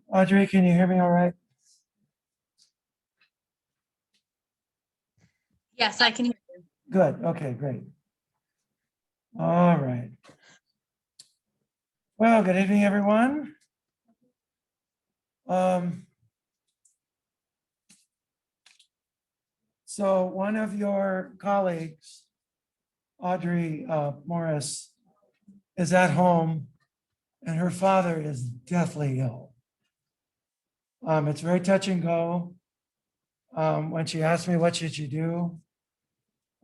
Audrey, can you hear me all right? Yes, I can hear you. Good. Okay, great. All right. Well, good evening, everyone. So one of your colleagues, Audrey Morris, is at home and her father is deathly ill. It's very touch and go. When she asked me, what should you do?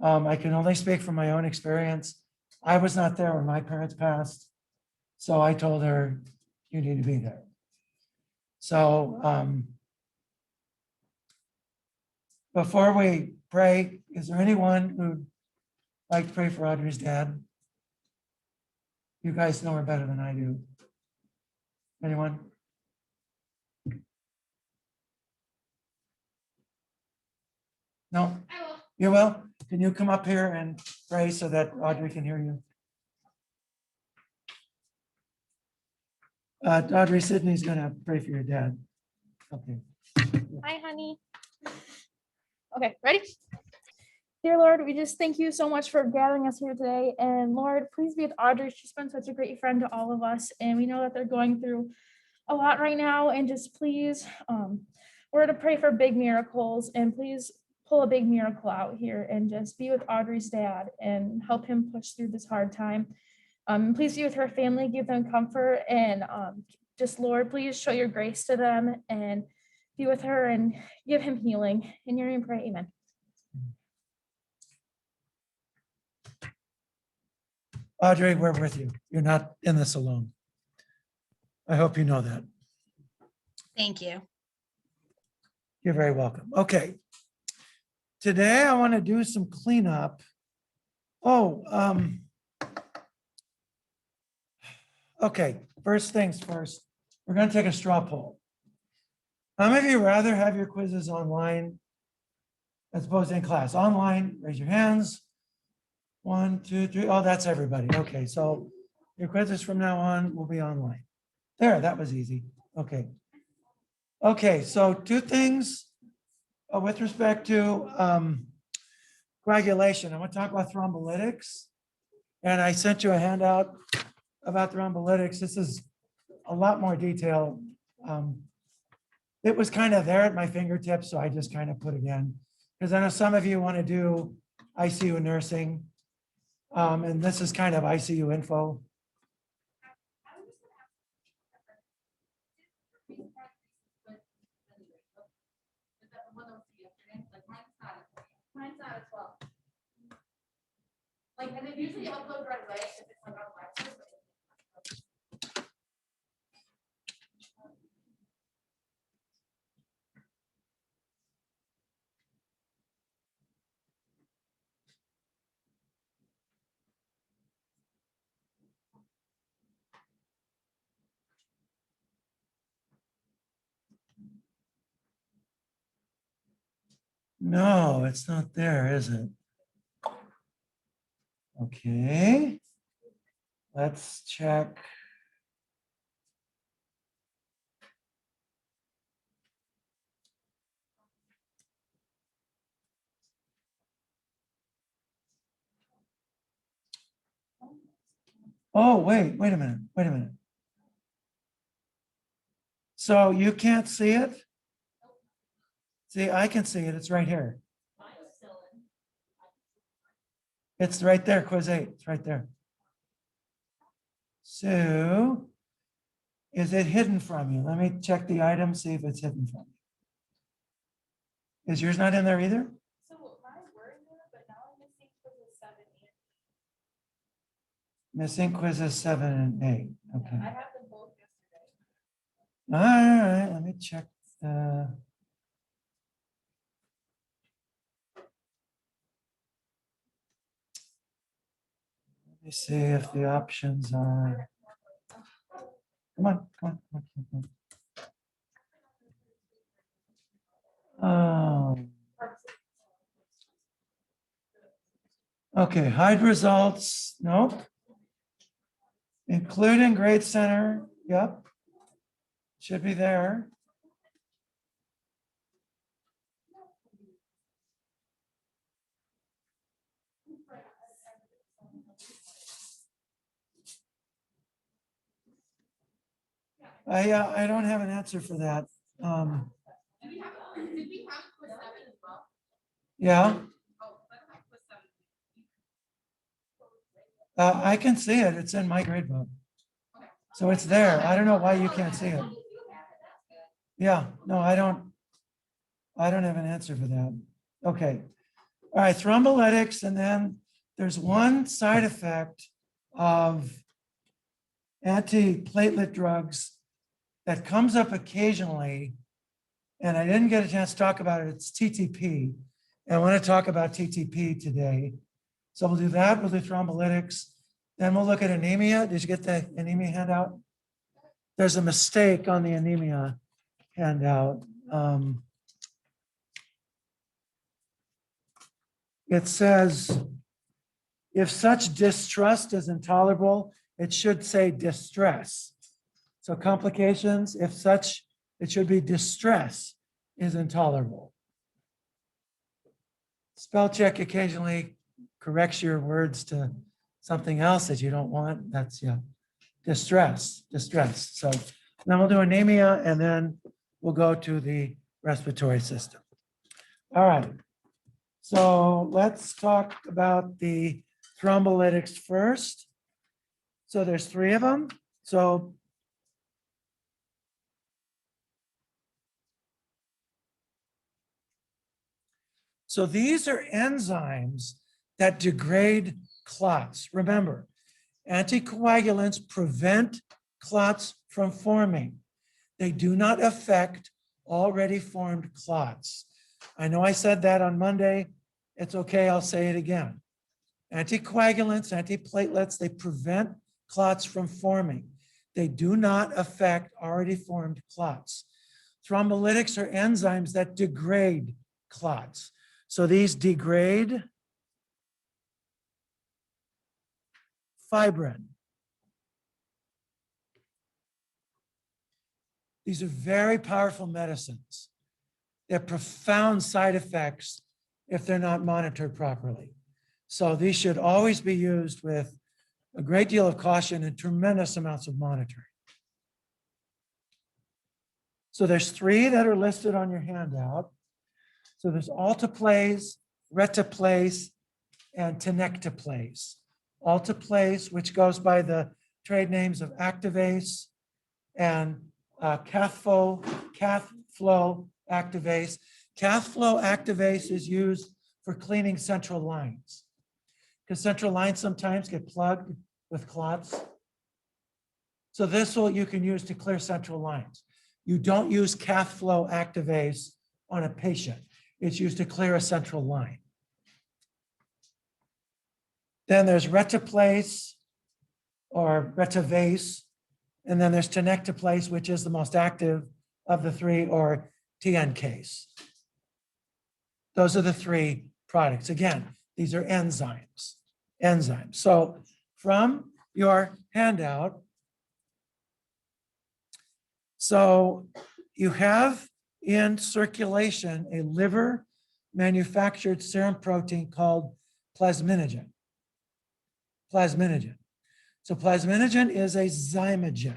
I can only speak from my own experience. I was not there when my parents passed. So I told her, you need to be there. So before we pray, is there anyone who'd like to pray for Audrey's dad? You guys know her better than I do. Anyone? No? I will. You will? Can you come up here and pray so that Audrey can hear you? Audrey, Sydney's gonna pray for your dad. Okay. Hi, honey. Okay, ready? Dear Lord, we just thank you so much for gathering us here today. And Lord, please be with Audrey. She's been such a great friend to all of us. And we know that they're going through a lot right now. And just please, we're going to pray for big miracles. And please pull a big miracle out here and just be with Audrey's dad and help him push through this hard time. Please be with her family, give them comfort. And just, Lord, please show your grace to them and be with her and give him healing. In your name, pray, amen. Audrey, we're with you. You're not in this alone. I hope you know that. Thank you. You're very welcome. Okay. Today I want to do some cleanup. Okay. First things first, we're going to take a straw poll. How many of you rather have your quizzes online as opposed to in class? Online, raise your hands. 1, 2, 3. Oh, that's everybody. Okay, so your quizzes from now on will be online. There, that was easy. Okay. Okay, so two things with respect to coagulation. I want to talk about thrombolytics. And I sent you a handout about thrombolytics. This is a lot more detail. It was kind of there at my fingertips, so I just kind of put it in. Because I know some of you want to do ICU nursing. And this is kind of ICU info. Mine's not as well. Like, and it usually upload right away if it's like on live. No, it's not there, is it? Okay. Let's check. Oh, wait a minute. Wait a minute. So you can't see it? See, I can see it. It's right here. It's right there, quiz 8. It's right there. So is it hidden from you? Let me check the item, see if it's hidden from you. Is yours not in there either? So mine were in there, but now I'm missing quizzes 7 and 8. Missing quizzes 7 and 8. Okay. I have them both yesterday. All right, let me check the. Let me see if the options are. Come on, come on, come on. Okay, hide results, nope. Including grade center, yep. Should be there. I don't have an answer for that. Yeah. I can see it. It's in my grade book. So it's there. I don't know why you can't see it. Yeah, no, I don't have an answer for that. Okay. All right, thrombolytics, and then there's one side effect of antiplatelet drugs that comes up occasionally, and I didn't get a chance to talk about it. It's TTP. And I want to talk about TTP today. So we'll do that. We'll do thrombolytics. Then we'll look at anemia. Did you get the anemia handout? There's a mistake on the anemia handout. It says, if such distrust is intolerable, it should say distress. So complications, if such, it should be distress is intolerable. Spell check occasionally corrects your words to something else that you don't want. That's, yeah, distress. So then we'll do anemia, and then we'll go to the respiratory system. All right. So let's talk about the thrombolytics first. So there's 3 of them. So these are enzymes that degrade clots. Remember, anticoagulants prevent clots from forming. They do not affect already formed clots. I know I said that on Monday. It's okay, I'll say it again. Anticoagulants, antiplatelets, they prevent clots from forming. They do not affect already formed clots. Thrombolytics are enzymes that degrade clots. So these degrade fibrin. These are very powerful medicines. They have profound side effects if they're not monitored properly. So these should always be used with a great deal of caution and tremendous amounts of monitoring. So there's 3 that are listed on your handout. So there's alteplase, retaplase, and tenecteplase. Alteplase, which goes by the trade names of Activase and Cathflow Activase. Cathflow Activase is used for cleaning central lines, because central lines sometimes get plugged with clots. So this you can use to clear central lines. You don't use Cathflow Activase on a patient. It's used to clear a central line. Then there's retaplase or retavase, and then there's tenecteplase, which is the most active of the 3, or TNCase. Those are the 3 products. Again, these are enzymes. So from your handout, so you have in circulation a liver manufactured serum protein called plasminogen. So plasminogen is a zymogen.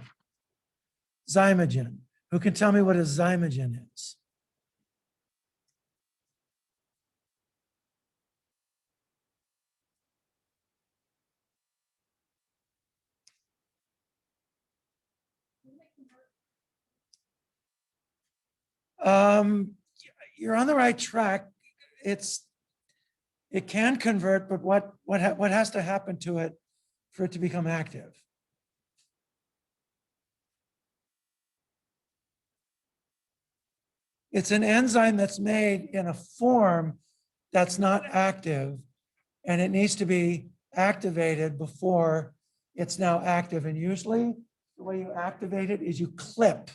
Who can tell me what a zymogen is? You're on the right track. It can convert, but what has to happen to it for it to become active? It's an enzyme that's made in a form that's not active, and it needs to be activated before it's now active. And usually the way you activate it is you clip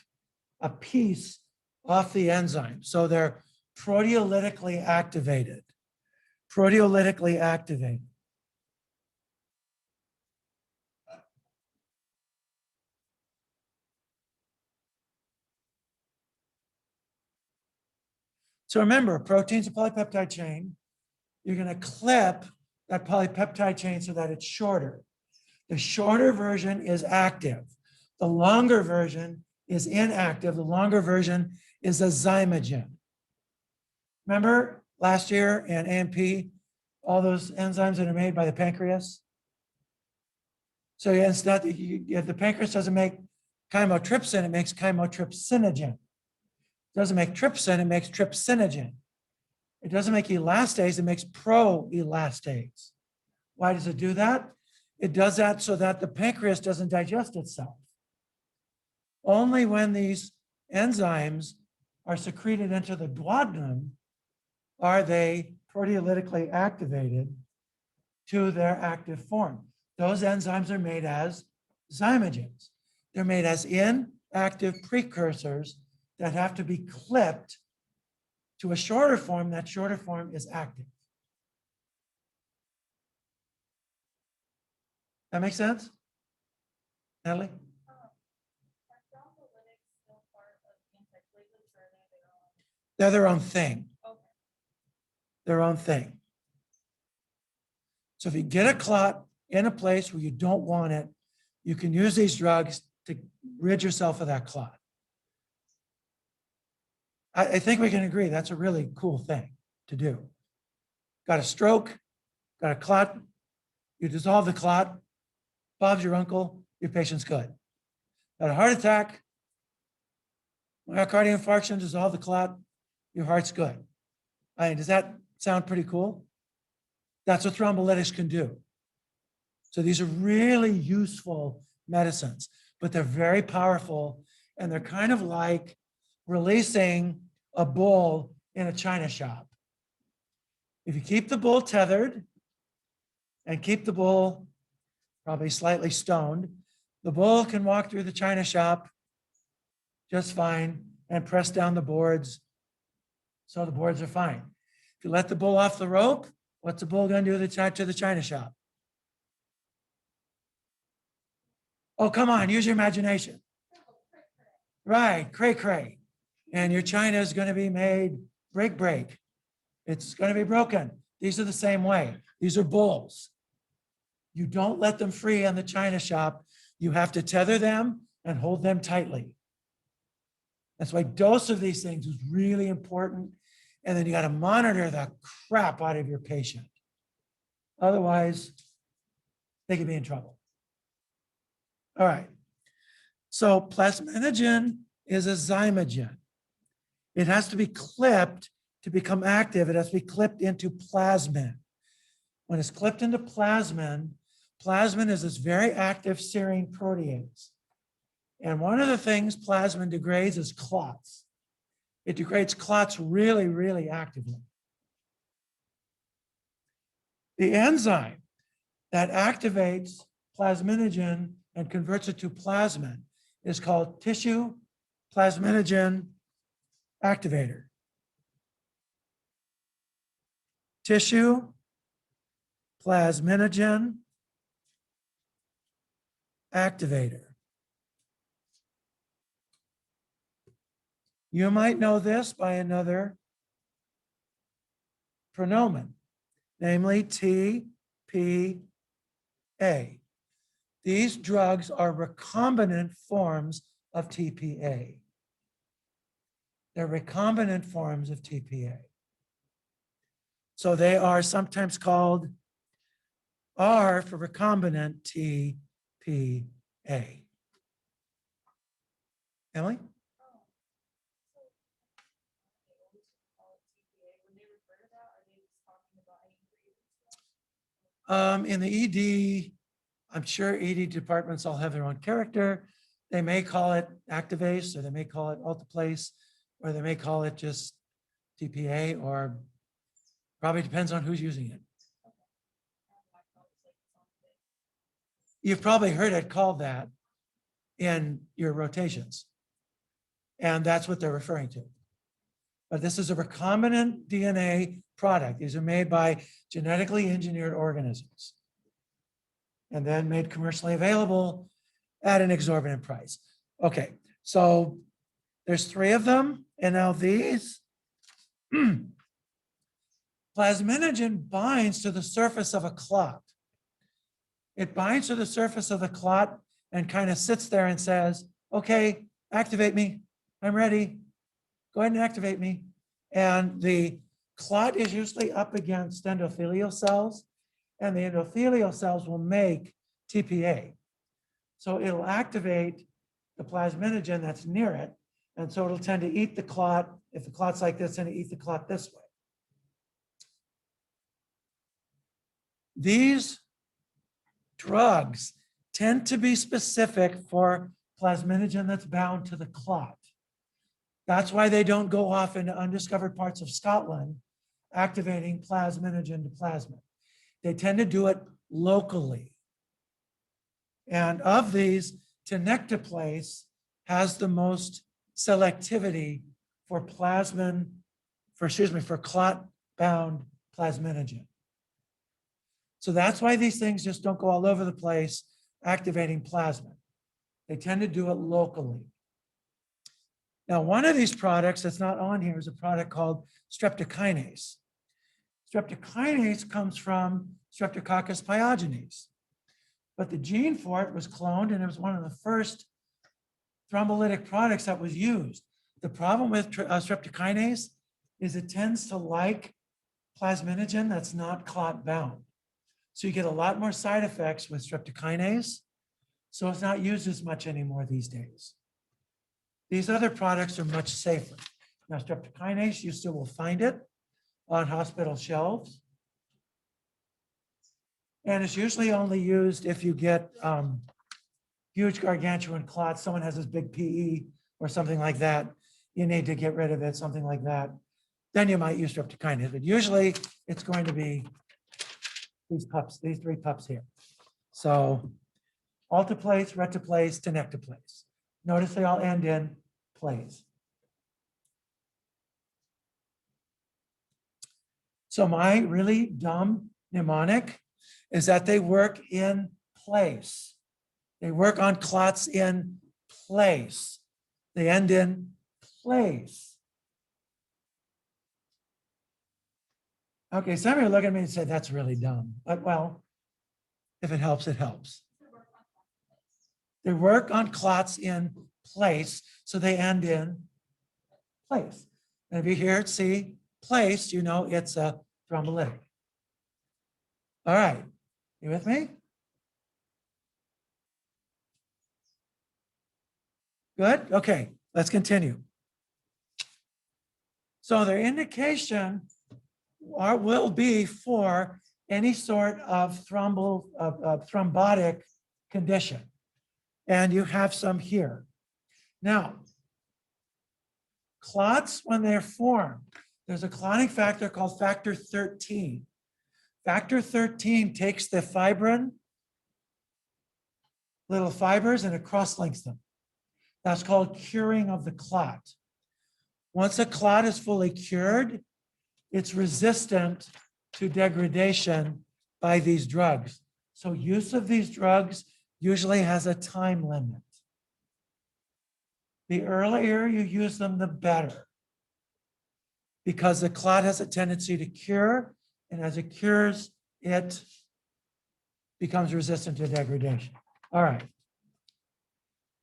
a piece off the enzyme. So they're proteolytically activated. So remember, protein's a polypeptide chain. You're going to clip that polypeptide chain so that it's shorter. The shorter version is active. The longer version is inactive. The longer version is a zymogen. Remember last year in AMP, all those enzymes that are made by the pancreas? So yeah, it's not, if the pancreas doesn't make chymotrypsin, it makes chymotrypsinogen. It doesn't make trypsin, it makes trypsinogen. It doesn't make elastase, it makes proelastase. Why does it do that? It does that so that the pancreas doesn't digest itself. Only when these enzymes are secreted into the duodenum are they proteolytically activated to their active form. Those enzymes are made as zymogens. They're made as inactive precursors that have to be clipped to a shorter form. That shorter form is active. That makes sense? Natalie? They're their own thing. Their own thing. So if you get a clot in a place where you don't want it, you can use these drugs to rid yourself of that clot. I think we can agree that's a really cool thing to do. Got a stroke, got a clot, you dissolve the clot, Bob's your uncle, your patient's good. Got a heart attack, myocardial infarction, dissolve the clot, your heart's good. I mean, does that sound pretty cool? That's what thrombolytics can do. So these are really useful medicines, but they're very powerful, and they're kind of like releasing a bull in a china shop. If you keep the bull tethered and keep the bull probably slightly stoned, the bull can walk through the china shop just fine and press down the boards so the boards are fine. If you let the bull off the rope, what's the bull going to do to the china shop? Oh, come on, use your imagination. Right, cray cray. And your china is going to be made break. It's going to be broken. These are the same way. These are bulls. You don't let them free on the china shop. You have to tether them and hold them tightly. That's why dose of these things is really important. And then you got to monitor the crap out of your patient. Otherwise, they could be in trouble. All right. So plasminogen is a zymogen. It has to be clipped to become active. It has to be clipped into plasmin. When it's clipped into plasmin, plasmin is this very active serine protease. And one of the things plasmin degrades is clots. It degrades clots really, really actively. The enzyme that activates plasminogen and converts it to plasmin is called tissue plasminogen activator. Tissue plasminogen activator. You might know this by another pronomen, namely TPA. These drugs are recombinant forms of TPA. They're recombinant forms of TPA. So they are sometimes called R for recombinant TPA. Emily? In the ED, I'm sure ED departments all have their own character. They may call it activase, or they may call it alteplase, or they may call it just TPA, or probably depends on who's using it. You've probably heard it called that in your rotations. And that's what they're referring to. But this is a recombinant DNA product. These are made by genetically engineered organisms and then made commercially available at an exorbitant price. Okay, so there's 3 of them, and now these Plasminogen binds to the surface of a clot. It binds to the surface of the clot and kind of sits there and says, okay, activate me. I'm ready. Go ahead and activate me. And the clot is usually up against endothelial cells, and the endothelial cells will make TPA. So it'll activate the plasminogen that's near it. And so it'll tend to eat the clot. If the clot's like this, and eat the clot this way. These drugs tend to be specific for plasminogen that's bound to the clot. That's why they don't go off into undiscovered parts of Scotland, activating plasminogen to plasma. They tend to do it locally. And of these, tenecteplase has the most selectivity for for clot-bound plasminogen. So that's why these things just don't go all over the place activating plasma. They tend to do it locally. Now, one of these products that's not on here is a product called streptokinase. Streptokinase comes from Streptococcus pyogenes, but the gene for it was cloned, and it was one of the first thrombolytic products that was used. The problem with streptokinase is it tends to like plasminogen that's not clot bound. So you get a lot more side effects with streptokinase. So it's not used as much anymore these days. These other products are much safer. Now, streptokinase, you still will find it on hospital shelves. And it's usually only used if you get huge gargantuan clots. Someone has this big PE or something like that. You need to get rid of it, something like that. Then you might use streptokinase. But usually it's going to be these pups, these three pups here. So alteplase, reteplase, tenecteplase. Notice they all end in place. So my really dumb mnemonic is that they work in place. They work on clots in place. They end in place. Okay, some of you look at me and say, that's really dumb. But well, if it helps, it helps. They work on clots in place, so they end in place. And if you hear it, see place, you know it's a thrombolytic. All right, you with me? Good, okay, let's continue. So their indication will be for any sort of thrombotic condition. And you have some here. Now, clots, when they're formed, there's a clotting factor called factor 13. Factor 13 takes the fibrin, little fibers, and it cross-links them. That's called curing of the clot. Once a clot is fully cured, it's resistant to degradation by these drugs. So use of these drugs usually has a time limit. The earlier you use them, the better, because the clot has a tendency to cure, and as it cures, it becomes resistant to degradation. All right.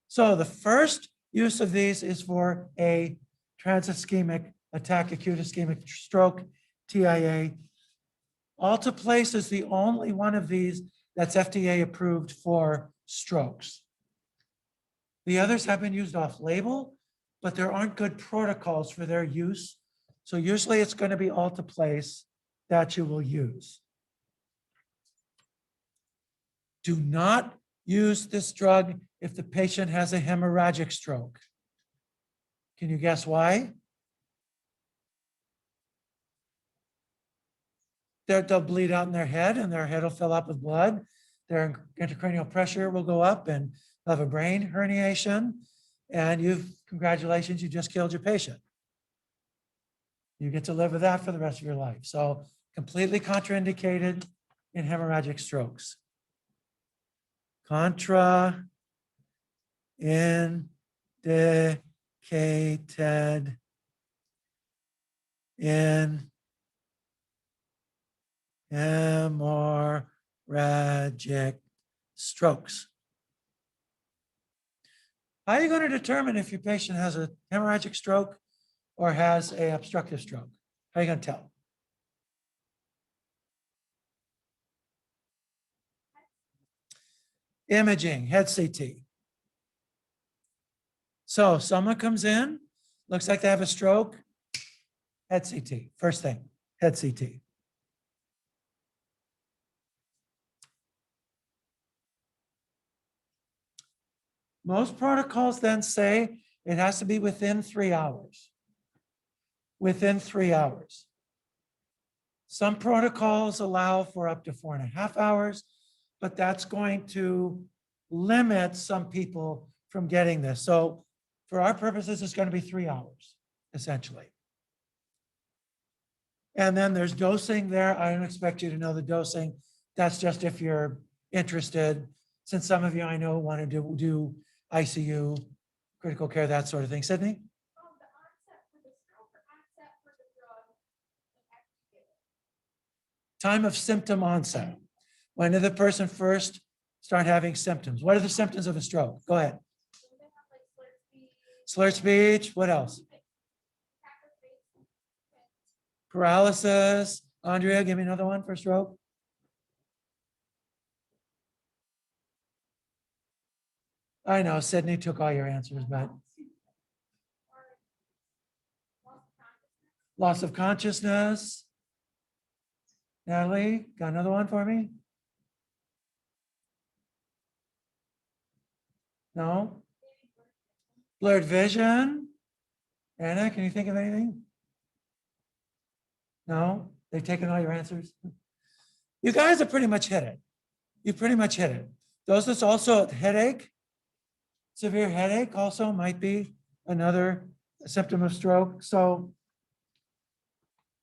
So the first use of these is for a transischemic attack, acute ischemic stroke, TIA. Alteplase is the only one of these that's FDA approved for strokes. The others have been used off label, but there aren't good protocols for their use. So usually it's going to be alteplase that you will use. Do not use this drug if the patient has a hemorrhagic stroke. Can you guess why? They'll bleed out in their head, and their head will fill up with blood. Their intracranial pressure will go up, and they'll have a brain herniation. And congratulations, you just killed your patient. You get to live with that for the rest of your life. So completely contraindicated in hemorrhagic strokes. Contraindicated in hemorrhagic strokes. How are you going to determine if your patient has a hemorrhagic stroke or has a obstructive stroke? How are you going to tell? Imaging, head CT. So someone comes in, looks like they have a stroke, head CT, first thing, head CT. Most protocols then say it has to be within 3 hours. Within 3 hours. Some protocols allow for up to 4.5 hours, but that's going to limit some people from getting this. So for our purposes, it's going to be 3 hours, essentially. And then there's dosing there. I don't expect you to know the dosing. That's just if you're interested. Since some of you I know want to do ICU, critical care, that sort of thing. Sydney? Time of symptom onset. When did the person first start having symptoms? What are the symptoms of a stroke? Go ahead. Slurred speech. What else? Paralysis. Andrea, give me another one for stroke. I know Sydney took all your answers, but loss of consciousness. Natalie, got another one for me? No? Blurred vision. Anna, can you think of anything? No? They've taken all your answers? You guys have pretty much hit it. You pretty much hit it. Those that's also headache, severe headache also might be another symptom of stroke. So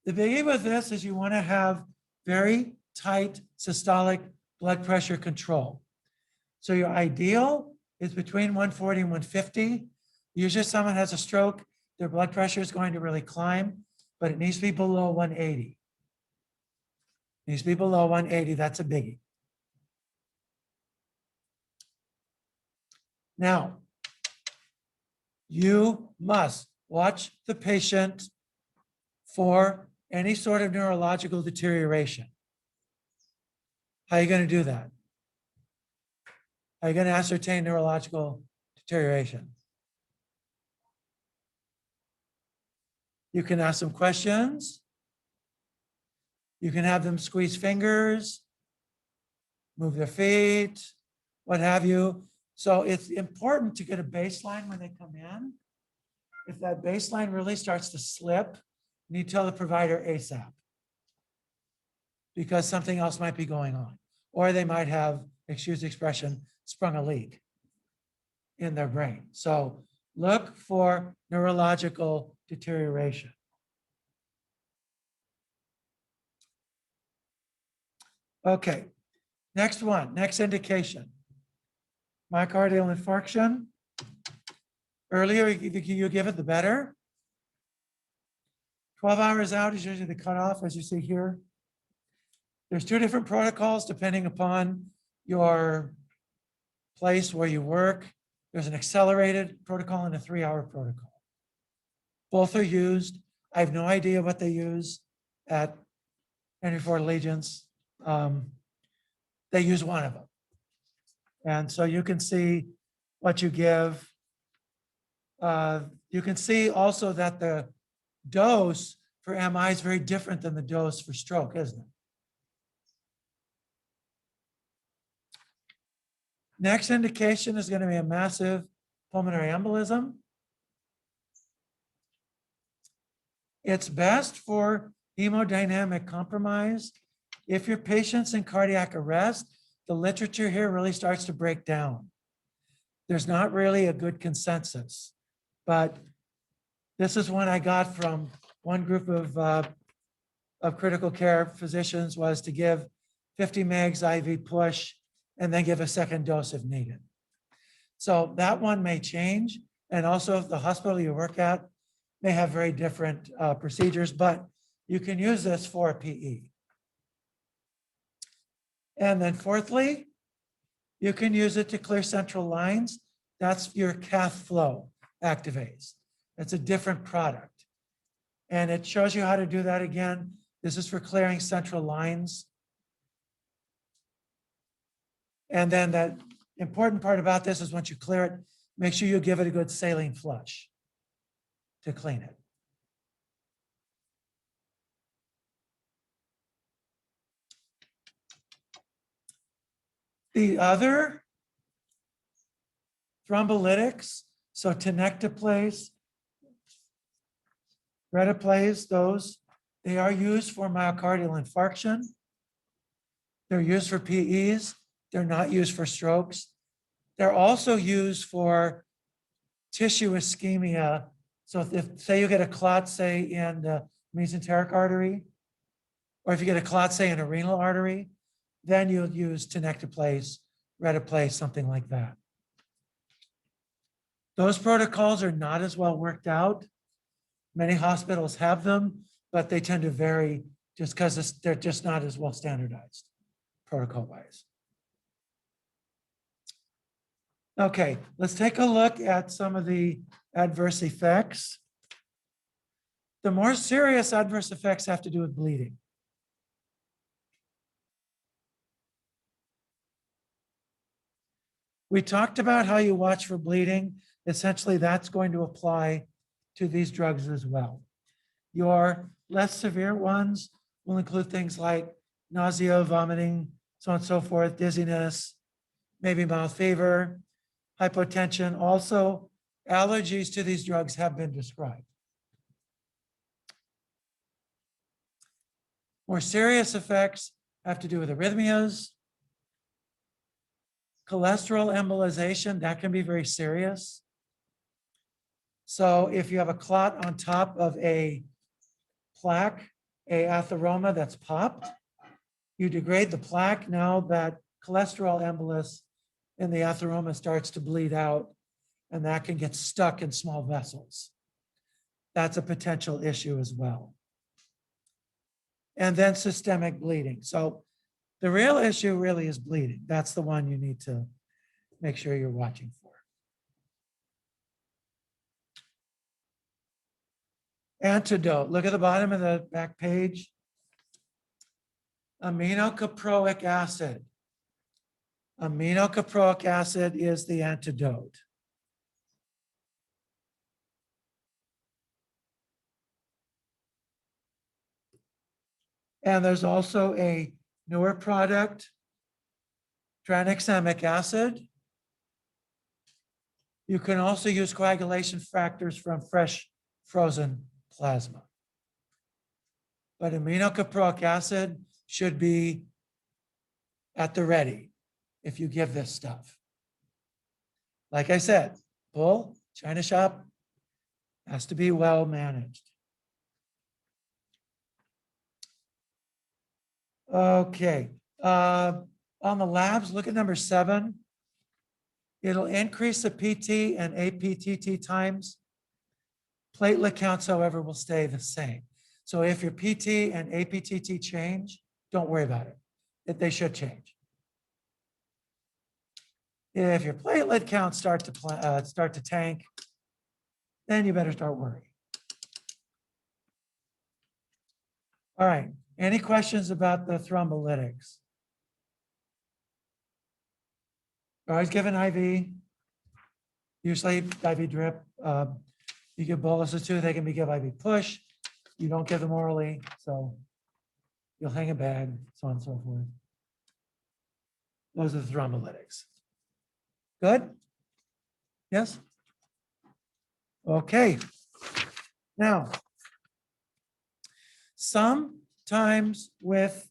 the biggie with this is you want to have very tight systolic blood pressure control. So your ideal is between 140 and 150. Usually someone has a stroke, their blood pressure is going to really climb, but it needs to be below 180. It needs to be below 180, that's a biggie. Now, you must watch the patient for any sort of neurological deterioration. How are you going to do that? How are you going to ascertain neurological deterioration? You can ask them questions. You can have them squeeze fingers, move their feet, what have you. So it's important to get a baseline when they come in. If that baseline really starts to slip, you need to tell the provider ASAP, because something else might be going on. Or they might have, excuse the expression, sprung a leak in their brain. So look for neurological deterioration. Okay, next one, next indication. Myocardial infarction. Earlier you give it, the better. 12 hours out is usually the cutoff, as you see here. There's 2 different protocols depending upon your place where you work. There's an accelerated protocol and a 3-hour protocol. Both are used. I have no idea what they use at Henry Ford Allegiance. They use one of them. And so you can see what you give. You can see also that the dose for MI is very different than the dose for stroke, isn't it? Next indication is going to be a massive pulmonary embolism. It's best for hemodynamic compromise. If your patient's in cardiac arrest, the literature here really starts to break down. There's not really a good consensus, but this is one I got from one group of critical care physicians, was to give 50 megs IV push and then give a second dose if needed. So that one may change. And also if the hospital you work at may have very different procedures, but you can use this for a PE. And then fourthly, you can use it to clear central lines. That's your cath flow activase. It's a different product. And it shows you how to do that again. This is for clearing central lines. And then that important part about this is once you clear it, make sure you give it a good saline flush to clean it. The other thrombolytics, so tenecteplase, retiplase, those, they are used for myocardial infarction. They're used for PEs. They're not used for strokes. They're also used for tissue ischemia. So if say you get a clot, say in the mesenteric artery, or if you get a clot, say in a renal artery, then you'll use tenecteplase, retiplase, something like that. Those protocols are not as well worked out. Many hospitals have them, but they tend to vary just because they're just not as well standardized protocol-wise. Okay, let's take a look at some of the adverse effects. The more serious adverse effects have to do with bleeding. We talked about how you watch for bleeding. Essentially, that's going to apply to these drugs as well. Your less severe ones will include things like nausea, vomiting, so on and so forth, dizziness, maybe mild fever, hypotension. Also, allergies to these drugs have been described. More serious effects have to do with arrhythmias, cholesterol embolization, that can be very serious. So if you have a clot on top of a plaque, a atheroma that's popped, you degrade the plaque. Now that cholesterol embolus in the atheroma starts to bleed out, and that can get stuck in small vessels. That's a potential issue as well. And then systemic bleeding. So the real issue really is bleeding. That's the one you need to make sure you're watching for. Antidote. Look at the bottom of the back page. Aminocaproic acid. Aminocaproic acid is the antidote. And there's also a newer product, tranexamic acid. You can also use coagulation factors from fresh frozen plasma. But aminocaproic acid should be at the ready if you give this stuff. Like I said, bull, China shop, has to be well managed. Okay, on the labs, look at number 7. It'll increase the PT and APTT times. Platelet counts, however, will stay the same. So if your PT and APTT change, don't worry about it. They should change. If your platelet counts start to tank, then you better start worrying. All right, any questions about the thrombolytics? Always give an IV, usually IV drip. You give boluses too, they can be give IV push. You don't give them orally, so you'll hang a bag, so on and so forth. Those are the thrombolytics. Good? Yes? Okay. Now, sometimes with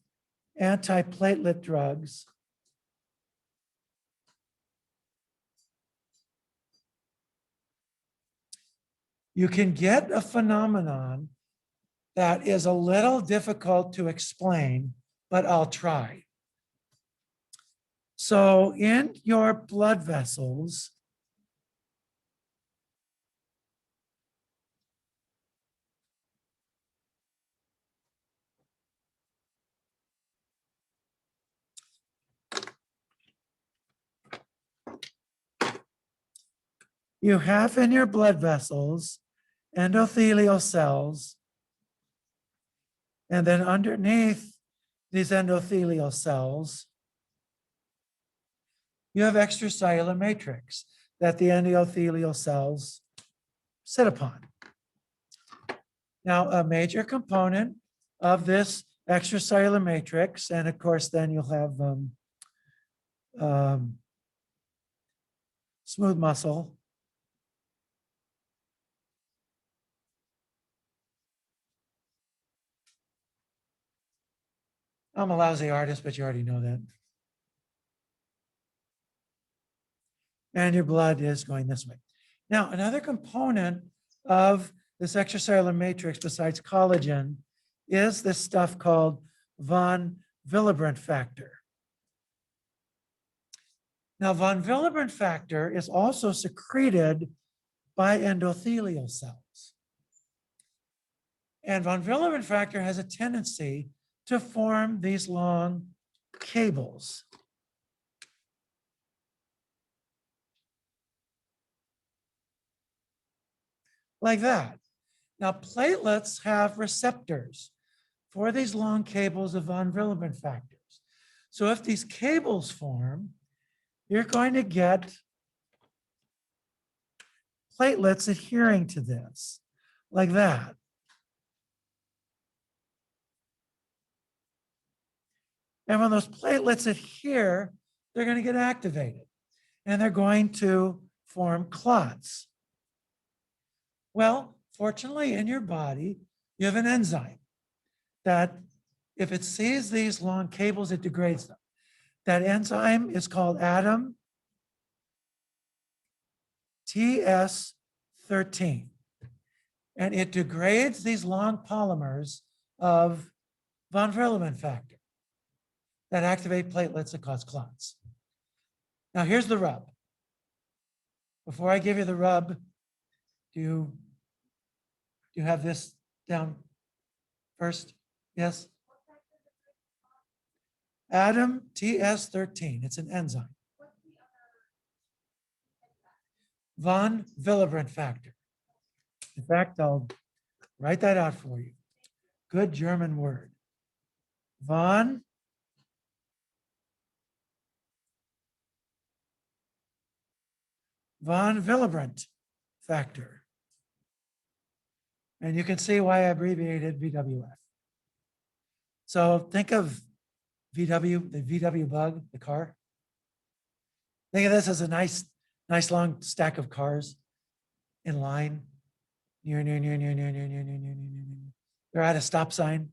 antiplatelet drugs, you can get a phenomenon that is a little difficult to explain, but I'll try. So in your blood vessels, you have in your blood vessels endothelial cells, and then underneath these endothelial cells, you have extracellular matrix that the endothelial cells sit upon. Now, a major component of this extracellular matrix, and of course, then you'll have smooth muscle. I'm a lousy artist, but you already know that. And your blood is going this way. Now, another component of this extracellular matrix besides collagen is this stuff called von Willebrand factor. Now, von Willebrand factor is also secreted by endothelial cells. And von Willebrand factor has a tendency to form these long cables. Like that. Now, platelets have receptors for these long cables of von Willebrand factors. So if these cables form, you're going to get platelets adhering to this, like that. And when those platelets adhere, they're going to get activated and they're going to form clots. Well, fortunately, in your body, you have an enzyme that if it sees these long cables, it degrades them. That enzyme is called ADAM TS13. And it degrades these long polymers of von Willebrand factor that activate platelets that cause clots. Now, here's the rub. Before I give you the rub, do you have this down first? Yes? ADAM TS13, it's an enzyme. Von Willebrand factor. In fact, I'll write that out for you. Good German word. Von Willebrand factor. And you can see why I abbreviated VWF. So think of VW, the VW bug, the car. Think of this as a nice long stack of cars in line. Near. They're at a stop sign.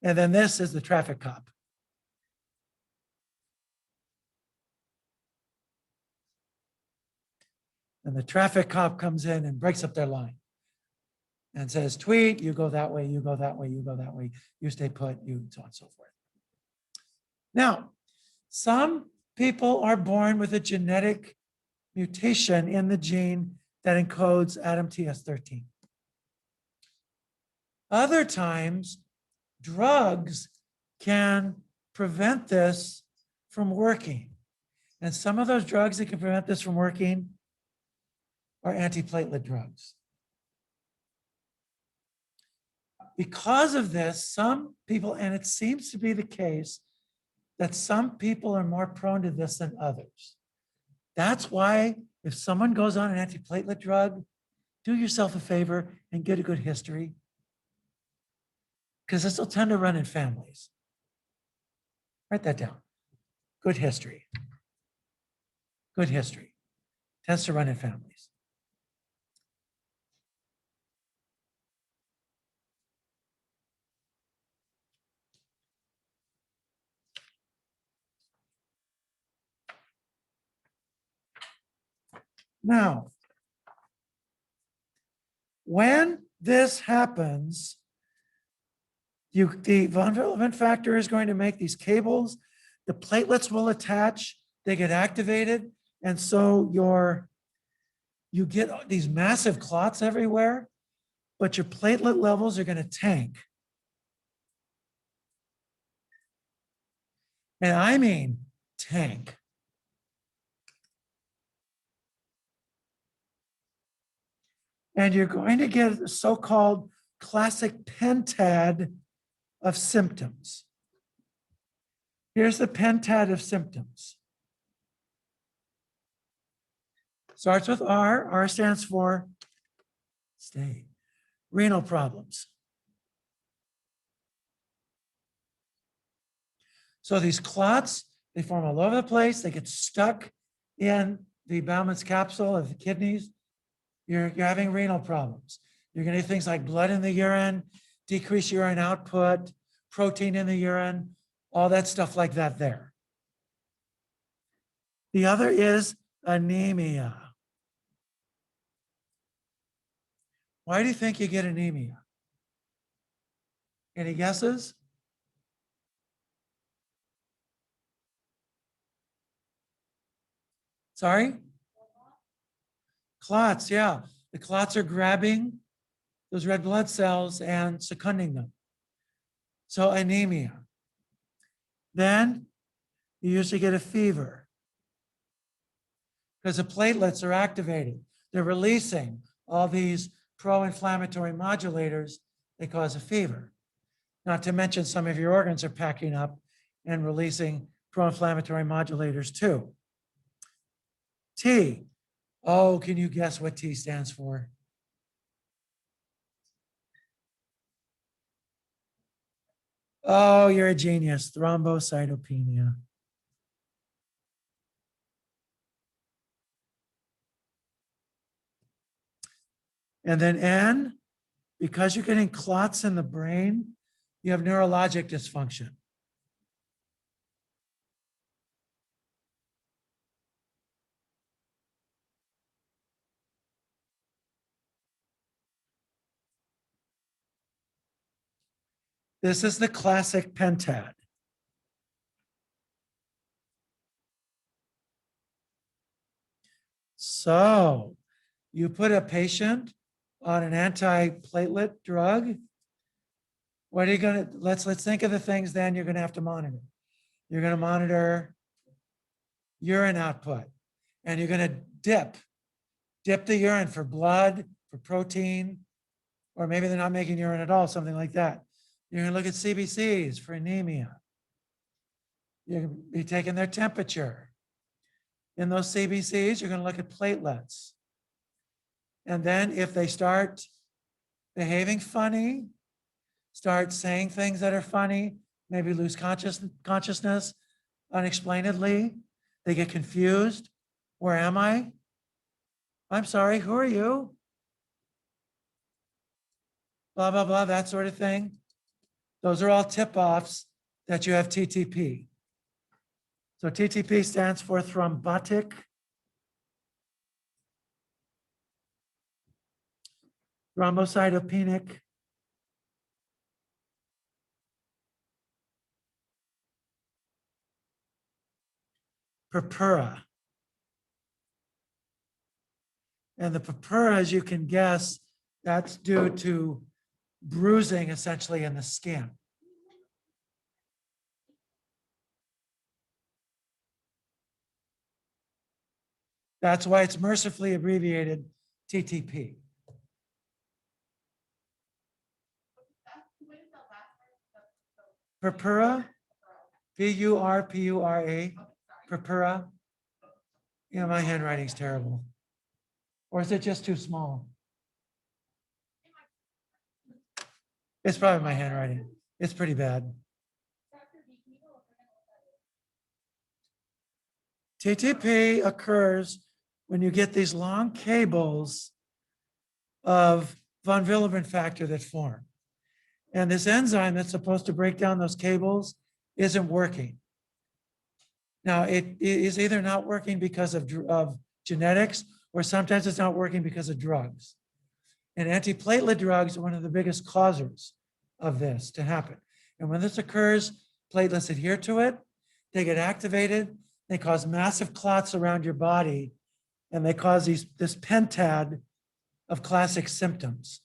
And then this is the traffic cop. And the traffic cop comes in and breaks up their line and says, tweet, you go that way, you go that way, you go that way, you stay put, you so on and so forth. Now, some people are born with a genetic mutation in the gene that encodes ADAM TS13. Other times, drugs can prevent this from working. And some of those drugs that can prevent this from working are antiplatelet drugs. Because of this, some people, and it seems to be the case, that some people are more prone to this than others. That's why if someone goes on an antiplatelet drug, do yourself a favor and get a good history, because this will tend to run in families. Write that down. Good history. Good history. Tends to run in families. Now, when this happens, the von Willebrand factor is going to make these cables. The platelets will attach. They get activated, and so you get these massive clots everywhere, but your platelet levels are going to tank. And I mean tank. And you're going to get a so-called classic pentad of symptoms. Here's the pentad of symptoms. Starts with R. R stands for stay. Renal problems. So these clots, they form all over the place. They get stuck in the Bowman's capsule of the kidneys. You're having renal problems. You're going to get things like blood in the urine, decreased urine output, protein in the urine, all that stuff like that there. The other is anemia. Why do you think you get anemia? Any guesses? Sorry? Clots, yeah. The clots are grabbing those red blood cells and secunding them. So anemia. Then you usually get a fever because the platelets are activated. They're releasing all these pro-inflammatory modulators that cause a fever. Not to mention some of your organs are packing up and releasing pro-inflammatory modulators too. T. Oh, can you guess what T stands for? Oh, you're a genius. Thrombocytopenia. And then N, because you're getting clots in the brain, you have neurologic dysfunction. This is the classic pentad. So you put a patient on an antiplatelet drug. What are you going to, let's think of the things then you're going to have to monitor. You're going to monitor urine output, and you're going to dip the urine for blood, for protein, or maybe they're not making urine at all, something like that. You're going to look at CBCs for anemia. You're going to be taking their temperature. In those CBCs, you're going to look at platelets. And then if they start behaving funny, start saying things that are funny, maybe lose consciousness unexplainedly, they get confused. Where am I? I'm sorry, who are you? Blah, blah, blah, that sort of thing. Those are all tip-offs that you have TTP. So TTP stands for thrombotic thrombocytopenic purpura. And the purpura, as you can guess, that's due to bruising essentially in the skin. That's why it's mercifully abbreviated TTP. Purpura, P-U-R-P-U-R-A, purpura. Yeah, my handwriting's terrible. Or is it just too small? It's probably my handwriting. It's pretty bad. TTP occurs when you get these long cables of von Willebrand factor that form. And this enzyme that's supposed to break down those cables isn't working. Now, it is either not working because of genetics, or sometimes it's not working because of drugs. And antiplatelet drugs are one of the biggest causers of this to happen. And when this occurs, platelets adhere to it, they get activated, they cause massive clots around your body, and they cause this pentad of classic symptoms.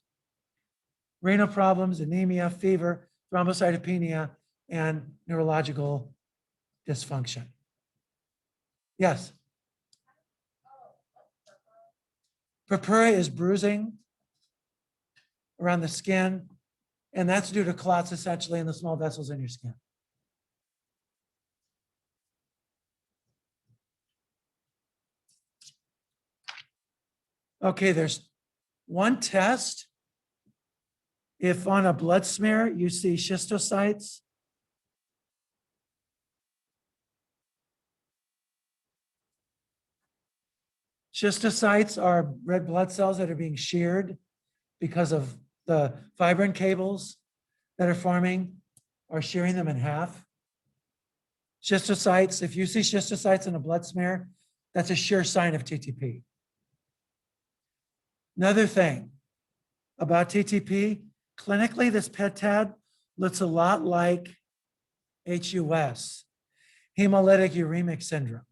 Renal problems, anemia, fever, thrombocytopenia, and neurological dysfunction. Yes? Purpura is bruising around the skin, and that's due to clots essentially in the small vessels in your skin. Okay, there's one test. If on a blood smear you see schistocytes, schistocytes are red blood cells that are being sheared because of the fibrin cables that are forming or shearing them in half. Schistocytes, if you see schistocytes in a blood smear, that's a sure sign of TTP. Another thing about TTP, clinically, this PET TAD looks a lot like HUS, hemolytic uremic syndrome.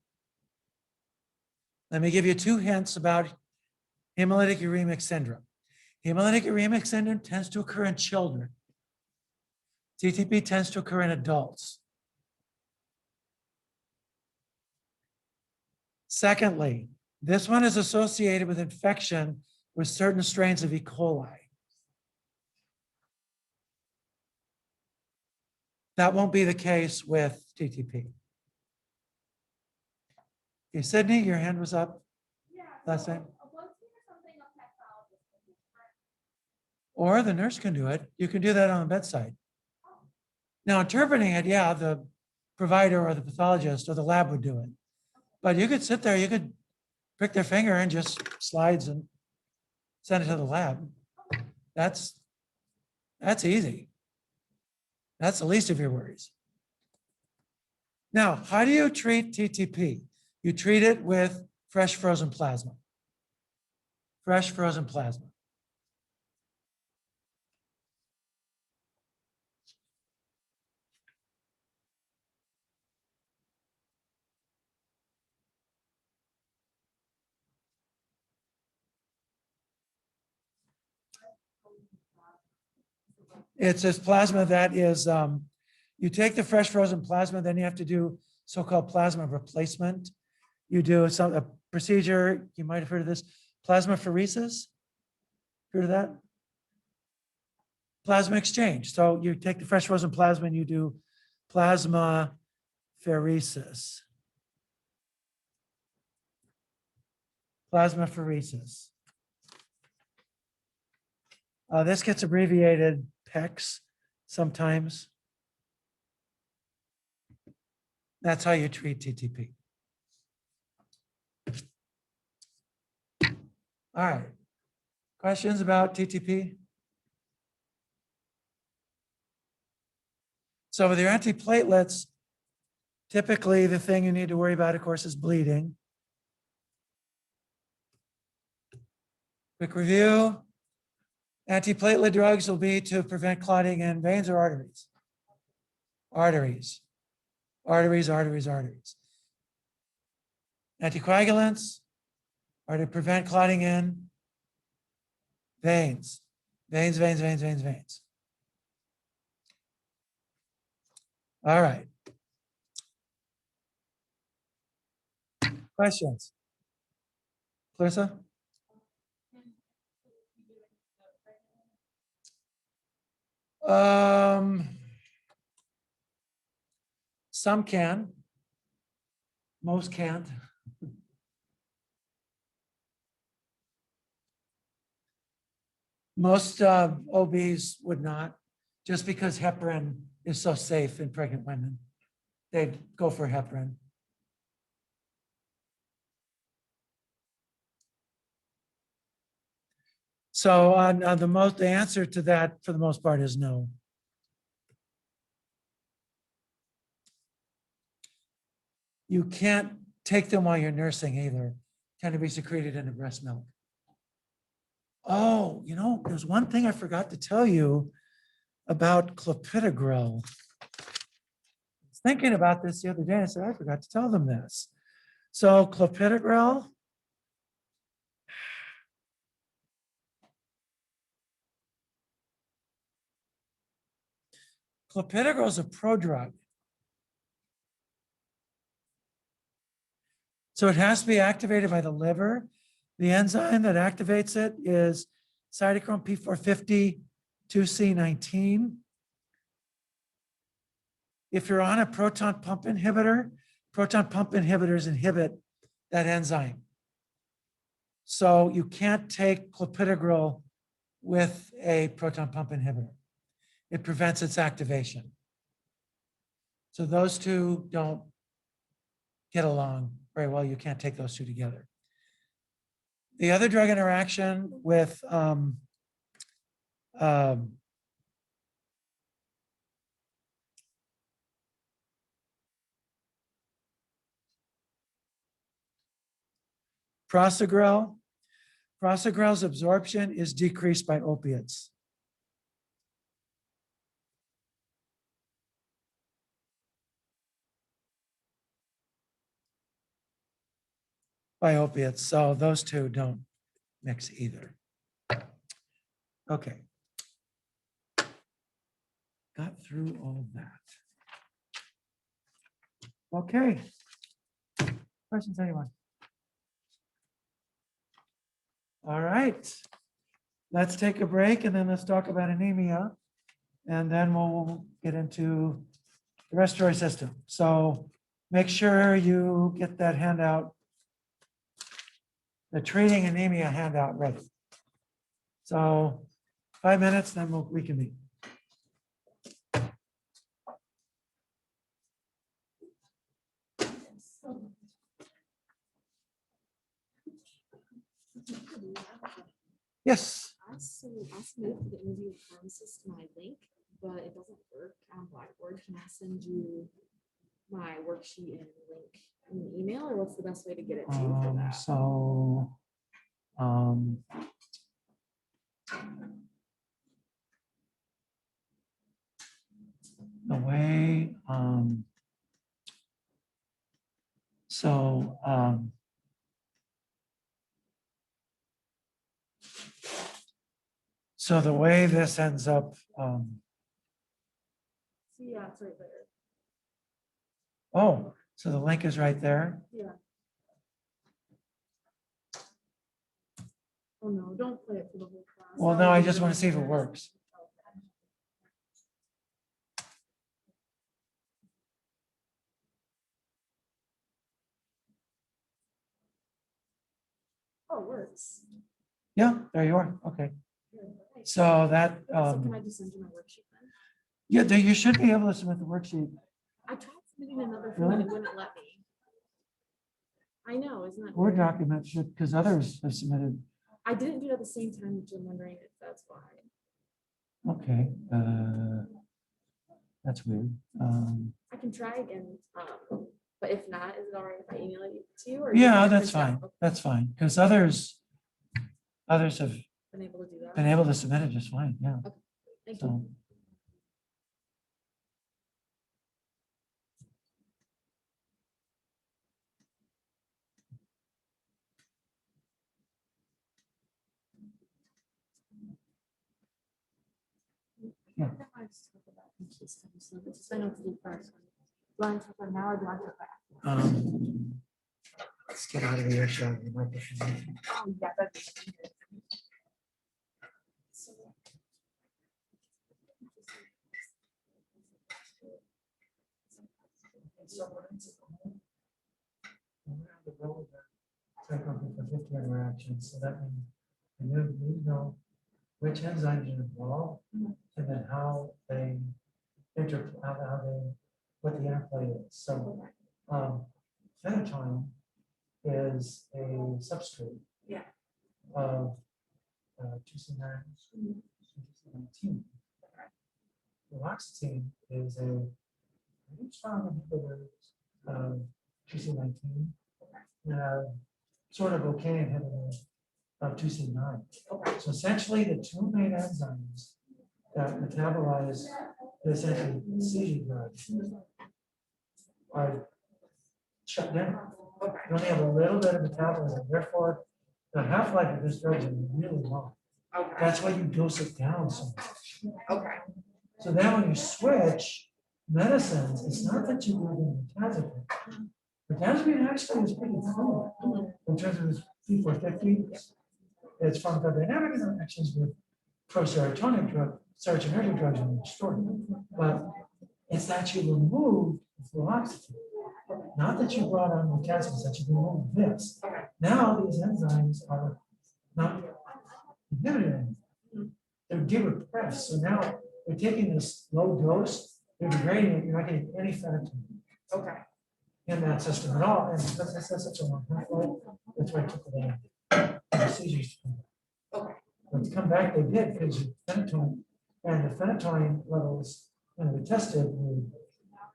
Let me give you 2 hints about hemolytic uremic syndrome. Hemolytic uremic syndrome tends to occur in children. TTP tends to occur in adults. Secondly, this one is associated with infection with certain strains of E. coli. That won't be the case with TTP. Okay, Sydney, your hand was up last time. Or the nurse can do it. You can do that on the bedside. Now, interpreting it, yeah, the provider or the pathologist or the lab would do it. But you could sit there, you could prick their finger and just slides and send it to the lab. That's easy. That's the least of your worries. Now, how do you treat TTP? You treat it with fresh frozen plasma. Fresh frozen plasma. It's this plasma that is, you take the fresh frozen plasma, then you have to do so-called plasma replacement. You do a procedure, you might have heard of this, plasmapheresis. Heard of that? Plasma exchange. So you take the fresh frozen plasma and you do plasmapheresis. Plasmapheresis. This gets abbreviated PEX sometimes. That's how you treat TTP. All right. Questions about TTP? So with your antiplatelets, typically the thing you need to worry about, of course, is bleeding. Quick review. Antiplatelet drugs will be to prevent clotting in veins or arteries. Arteries. Arteries, arteries, arteries. Anticoagulants are to prevent clotting in veins. Veins, veins, veins, veins, veins. All right. Questions? Clarissa? Some can. Most can't. Most OBs would not, just because heparin is so safe in pregnant women. They'd go for heparin. So on the answer to that, for the most part, is no. You can't take them while you're nursing either. Tend to be secreted into breast milk. Oh, you know, there's one thing I forgot to tell you about clopidogrel. I was thinking about this the other day. I said, I forgot to tell them this. So clopidogrel, clopidogrel is a prodrug. So it has to be activated by the liver. The enzyme that activates it is cytochrome P450, 2C19. If you're on a proton pump inhibitors inhibit that enzyme. So you can't take clopidogrel with a proton pump inhibitor. It prevents its activation. So those two don't get along very well. You can't take those two together. The other drug interaction with prasugrel's absorption is decreased by opiates. So those two don't mix either. Okay. Got through all of that. Okay. Questions, anyone? All right. Let's take a break and then let's talk about anemia. And then we'll get into the respiratory system. So make sure you get that handout, the treating anemia handout ready. So 5 minutes, then we can meet. Yes. So I submitted for the interview with pharmacist my link, but it doesn't work on Blackboard. Can I send you my worksheet and link in an email, or what's the best way to get it to you for that? The way, so the way this ends up, Yeah, it's right there. oh, so the link is right there. Yeah. Oh no, don't play it for the whole class. Well, no, I just want to see if it works. Oh, it works. Yeah, there you are. Okay. Good. So that, So can I just send you my worksheet then? yeah, you should be able to submit the worksheet. I tried submitting another thing Really? and it wouldn't let me. I know, isn't that Word weird? document should, because others have submitted. I didn't do it at the same time, which I'm wondering if that's why. Okay. That's weird. I can try again, but if not, is it all right if I email it to you? Or Yeah, you that's print it out? fine. Okay, That's fine. Because others have been able to do that. been able to submit it just fine. Yeah. Thank you. So. Yeah. I know to do first. Do I talk about now or do I talk about? Let's get out of the air show. You might be- Oh, yeah, that's. Interactions, so that means you know which enzymes are involved and then how they how they, what the interplay is. So phenytoin is a substrate of 2C9, 2C19. Duloxetine is a very strong inhibitor of 2C19, sort of okay inhibitor of 2C9. So essentially, the two main enzymes that metabolize this anti-seizure drug are shut down. You only have a little bit of metabolism. Therefore, the half-life of this drug is really long. That's why you dose it down so much. So then when you switch medicines, it's not that you give them mirtazapine. Mirtazapine actually is pretty cool in terms of its P450. its pharmacodynamic interactions with proserotonin drug, serotonergic drugs are extraordinary. But it's that you remove fluoxetine, not that you brought on the it's that you remove this. Now these enzymes are not inhibited anymore. They're de-repressed. So now they're taking this low dose, they're degrading it, you're not getting any phenytoin. Okay. In that system at all, and because this has such a long half-life, that's why it took the seizures to come back. Okay. But to come back, they did, because phenytoin, and the phenytoin levels, when they were tested,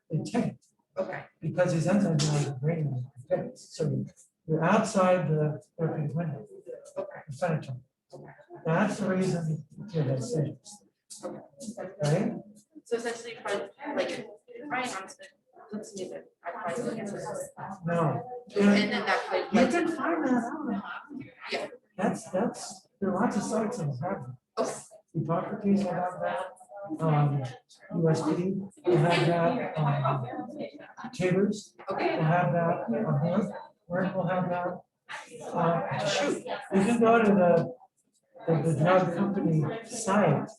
they tanked, Okay. because these enzymes are degrading the pivots. So you're outside the therapeutic window, Okay. the phenytoin. That's the reason for the seizures. Right? So essentially, like, Brian Johnson, let's use it. I probably would answer this. No. And then that could, You like, can find that out. yeah. That's, there are lots of sites on the web. Okay. Hippocrates will have that, USP will have that, Chambers will have that, Merck will have that. Shoot, you can go to the drug company site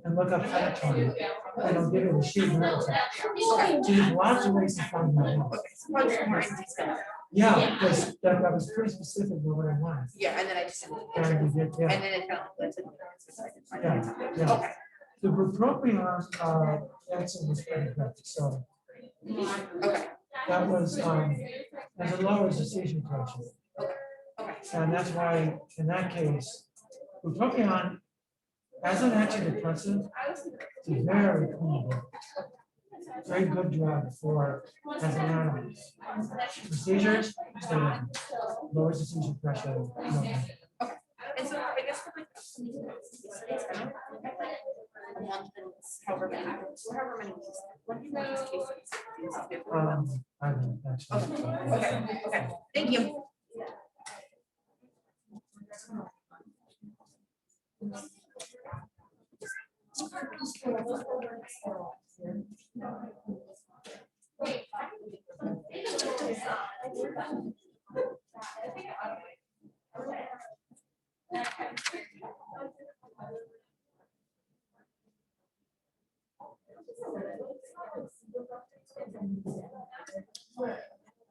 and look up phenytoin, and it'll give you the sheet metal text. So there's lots of ways to find that out. Okay. So probably more in detail. Yeah, because that was pretty specific with what I wanted. Yeah, and then I just, and And we did, yeah. then it kind of led to the so I can find Yeah, it. yeah. Okay. The bupropion, Edson was pretty good, so Okay. that was, as it lowers the seizure pressure. Okay. And that's why, in that case, bupropion, as an antidepressant, it's a very clean drug. Very good drug for, as an animal. For seizures, lowers the seizure pressure. And so I guess for like studies, I don't like a month and however many cases. When you run these cases, these people- I don't actually. Okay. Thank you.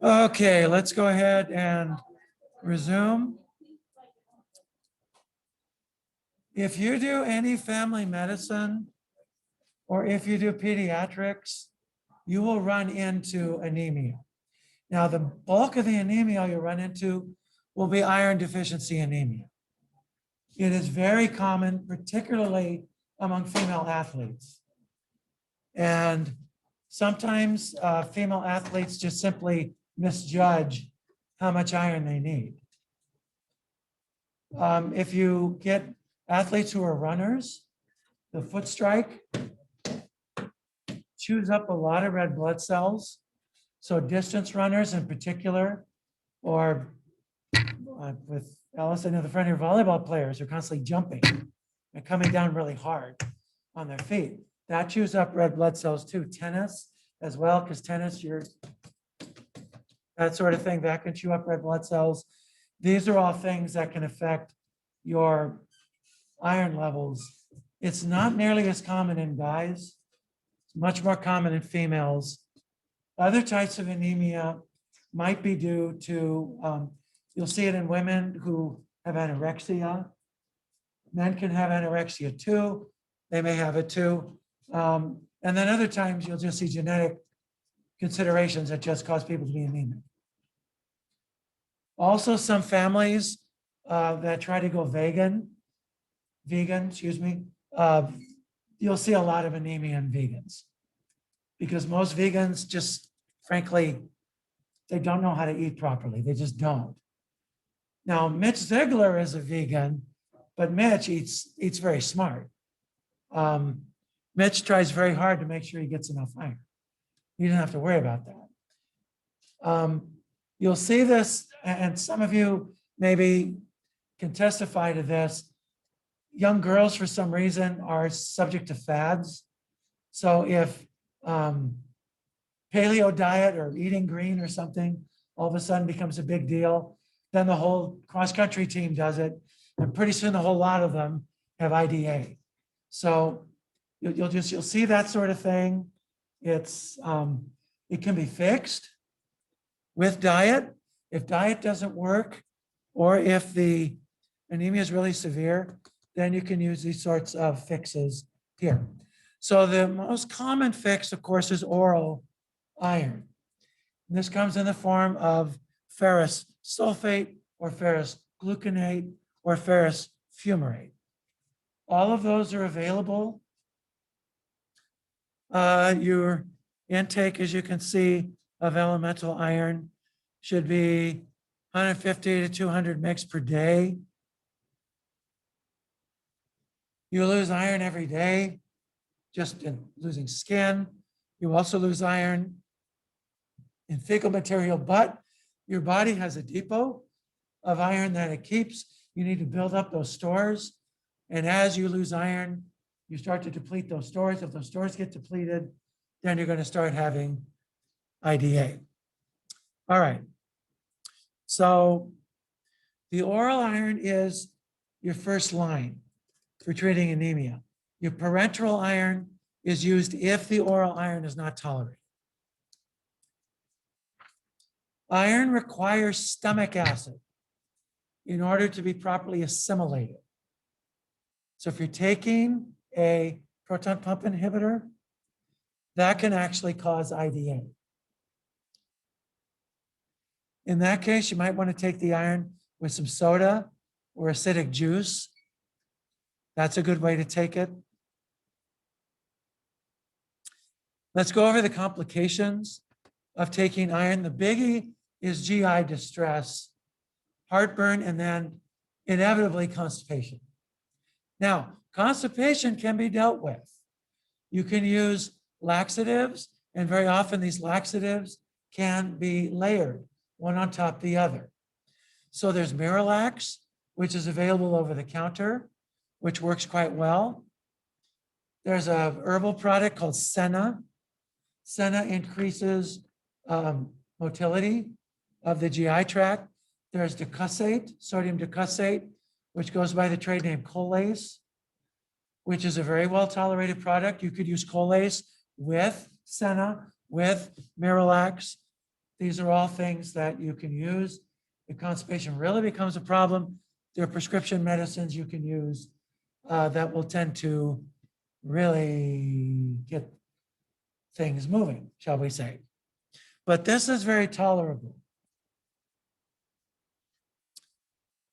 Okay, let's go ahead and resume. If you do any family medicine, or if you do pediatrics, you will run into anemia. Now, the bulk of the anemia you'll run into will be iron deficiency anemia. It is very common, particularly among female athletes. And sometimes female athletes just simply misjudge how much iron they need. If you get athletes who are runners, the foot strike chews up a lot of red blood cells. So distance runners in particular, or with Alice, I know the front of your volleyball players are constantly jumping and coming down really hard on their feet. That chews up red blood cells too. Tennis as well, because tennis, that sort of thing, that can chew up red blood cells. These are all things that can affect your iron levels. It's not nearly as common in guys. It's much more common in females. Other types of anemia might be due to, you'll see it in women who have anorexia. Men can have anorexia too. They may have it too. And then other times you'll just see genetic considerations that just cause people to be anemic. Also, some families that try to go vegan, you'll see a lot of anemia in vegans. Because most vegans just, frankly, they don't know how to eat properly. They just don't. Now, Mitch Ziegler is a vegan, but Mitch eats very smart. Mitch tries very hard to make sure he gets enough iron. You don't have to worry about that. You'll see this, and some of you maybe can testify to this. Young girls, for some reason, are subject to fads. So if paleo diet or eating green or something all of a sudden becomes a big deal, then the whole cross-country team does it. And pretty soon a whole lot of them have IDA. So you'll see that sort of thing. It's it can be fixed with diet. If diet doesn't work, or if the anemia is really severe, then you can use these sorts of fixes here. So the most common fix, of course, is oral iron. And this comes in the form of ferrous sulfate or ferrous gluconate or ferrous fumarate. All of those are available. Your intake, as you can see, of elemental iron should be 150 to 200 mg per day. You lose iron every day, just in losing skin. You also lose iron in fecal material, but your body has a depot of iron that it keeps. You need to build up those stores. And as you lose iron, you start to deplete those stores. If those stores get depleted, then you're going to start having IDA. All right. So the oral iron is your first line for treating anemia. Your parenteral iron is used if the oral iron is not tolerated. Iron requires stomach acid in order to be properly assimilated. So if you're taking a proton pump inhibitor, that can actually cause IDA. In that case, you might want to take the iron with some soda or acidic juice. That's a good way to take it. Let's go over the complications of taking iron. The biggie is GI distress, heartburn, and then inevitably constipation. Now, constipation can be dealt with. You can use laxatives, and very often these laxatives can be layered, one on top of the other. So there's Miralax, which is available over the counter, which works quite well. There's a herbal product called Senna. Senna increases motility of the GI tract. There's decussate, sodium decussate, which goes by the trade name Colace, which is a very well-tolerated product. You could use Colace with Senna, with Miralax. These are all things that you can use. If constipation really becomes a problem, there are prescription medicines you can use that will tend to really get things moving, shall we say. But this is very tolerable.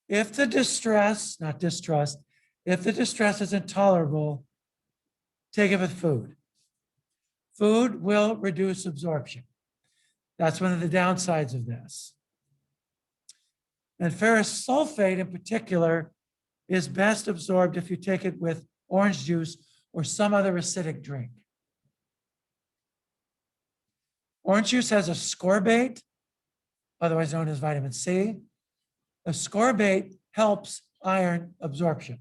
If the distress, not distrust, if the distress is intolerable, take it with food. Food will reduce absorption. That's one of the downsides of this. And ferrous sulfate in particular is best absorbed if you take it with orange juice or some other acidic drink. Orange juice has ascorbate, otherwise known as vitamin C. Ascorbate helps iron absorption.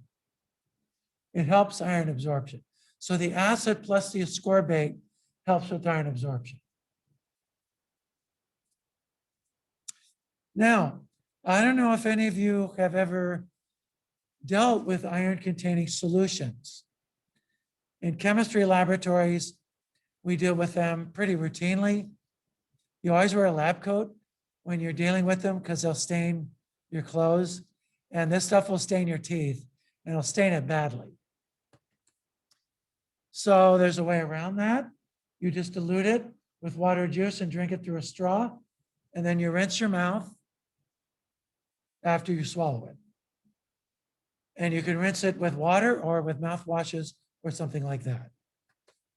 It helps iron absorption. So the acid plus the ascorbate helps with iron absorption. Now, I don't know if any of you have ever dealt with iron-containing solutions. In chemistry laboratories, we deal with them pretty routinely. You always wear a lab coat when you're dealing with them because they'll stain your clothes, and this stuff will stain your teeth, and it'll stain it badly. So there's a way around that. You just dilute it with water or juice and drink it through a straw, and then you rinse your mouth after you swallow it. And you can rinse it with water or with mouthwashes or something like that.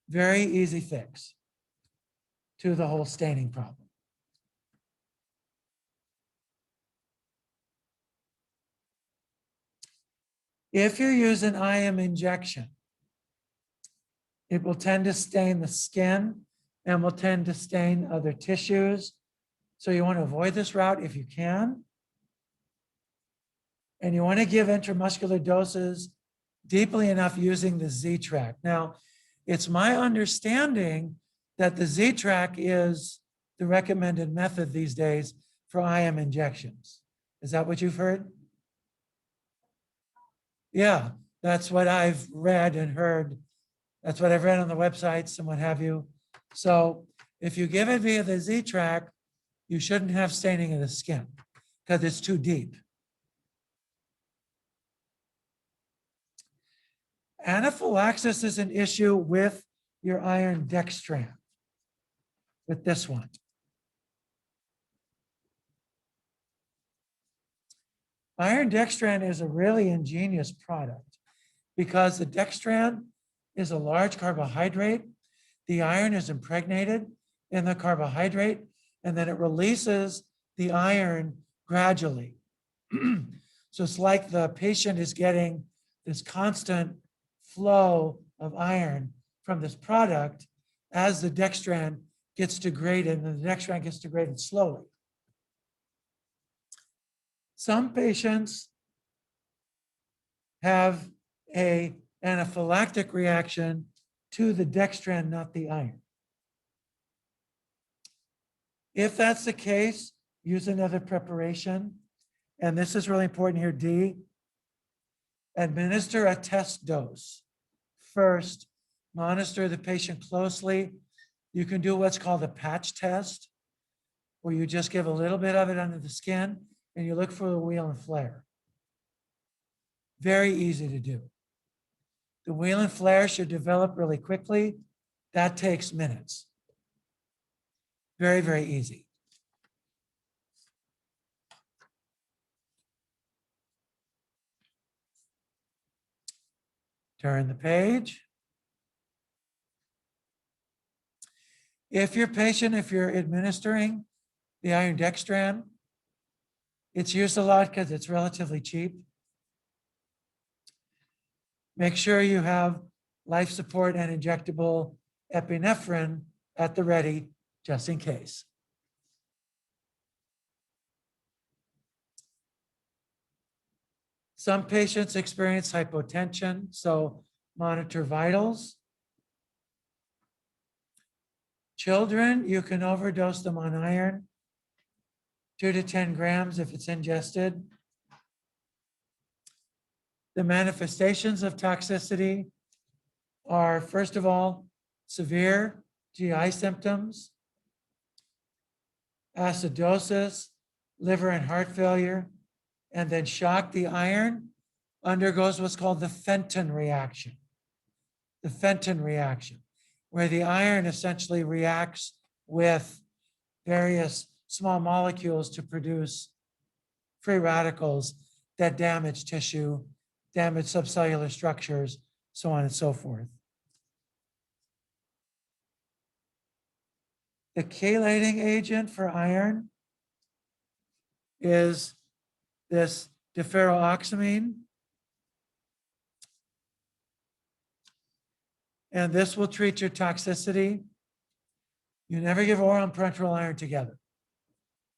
Very easy fix to the whole staining problem. If you use an IM injection, it will tend to stain the skin and will tend to stain other tissues. So you want to avoid this route if you can. And you want to give intramuscular doses deeply enough using the Z-track. Now, it's my understanding that the Z-track is the recommended method these days for IM injections. Is that what you've heard? Yeah, that's what I've read and heard. That's what I've read on the websites and what have you. So if you give it via the Z-track, you shouldn't have staining of the skin because it's too deep. Anaphylaxis is an issue with your iron dextran, with this one. Iron dextran is a really ingenious product because the dextran is a large carbohydrate. The iron is impregnated in the carbohydrate, and then it releases the iron gradually. So it's like the patient is getting this constant flow of iron from this product as the dextran gets degraded, and the dextran gets degraded slowly. Some patients have an anaphylactic reaction to the dextran, not the iron. If that's the case, use another preparation. And this is really important here, D. Administer a test dose. First, monitor the patient closely. You can do what's called a patch test, where you just give a little bit of it under the skin and you look for the wheel and flare. Very easy to do. The wheel and flare should develop really quickly. That takes minutes. Very, very easy. Turn the page. If you're administering the iron dextran, it's used a lot because it's relatively cheap. Make sure you have life support and injectable epinephrine at the ready, just in case. Some patients experience hypotension, so monitor vitals. Children, you can overdose them on iron, 2 to 10 grams if it's ingested. The manifestations of toxicity are, first of all, severe GI symptoms, acidosis, liver and heart failure, and then shock. The iron undergoes what's called the Fenton reaction. The Fenton reaction, where the iron essentially reacts with various small molecules to produce free radicals that damage tissue, damage subcellular structures, so on and so forth. The chelating agent for iron is this deferoxamine. And this will treat your toxicity. You never give oral and parenteral iron together.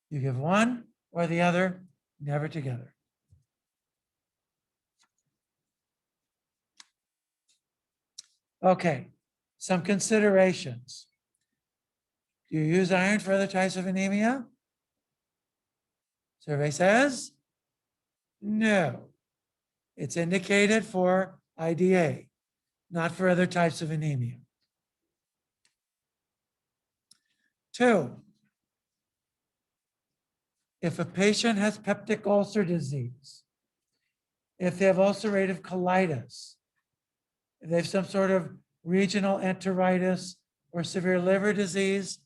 You give one or the other, never together. Okay, some considerations. Do you use iron for other types of anemia? Survey says no. It's indicated for IDA, not for other types of anemia. 2, if a patient has peptic ulcer disease, if they have ulcerative colitis, if they have some sort of regional enteritis or severe liver disease,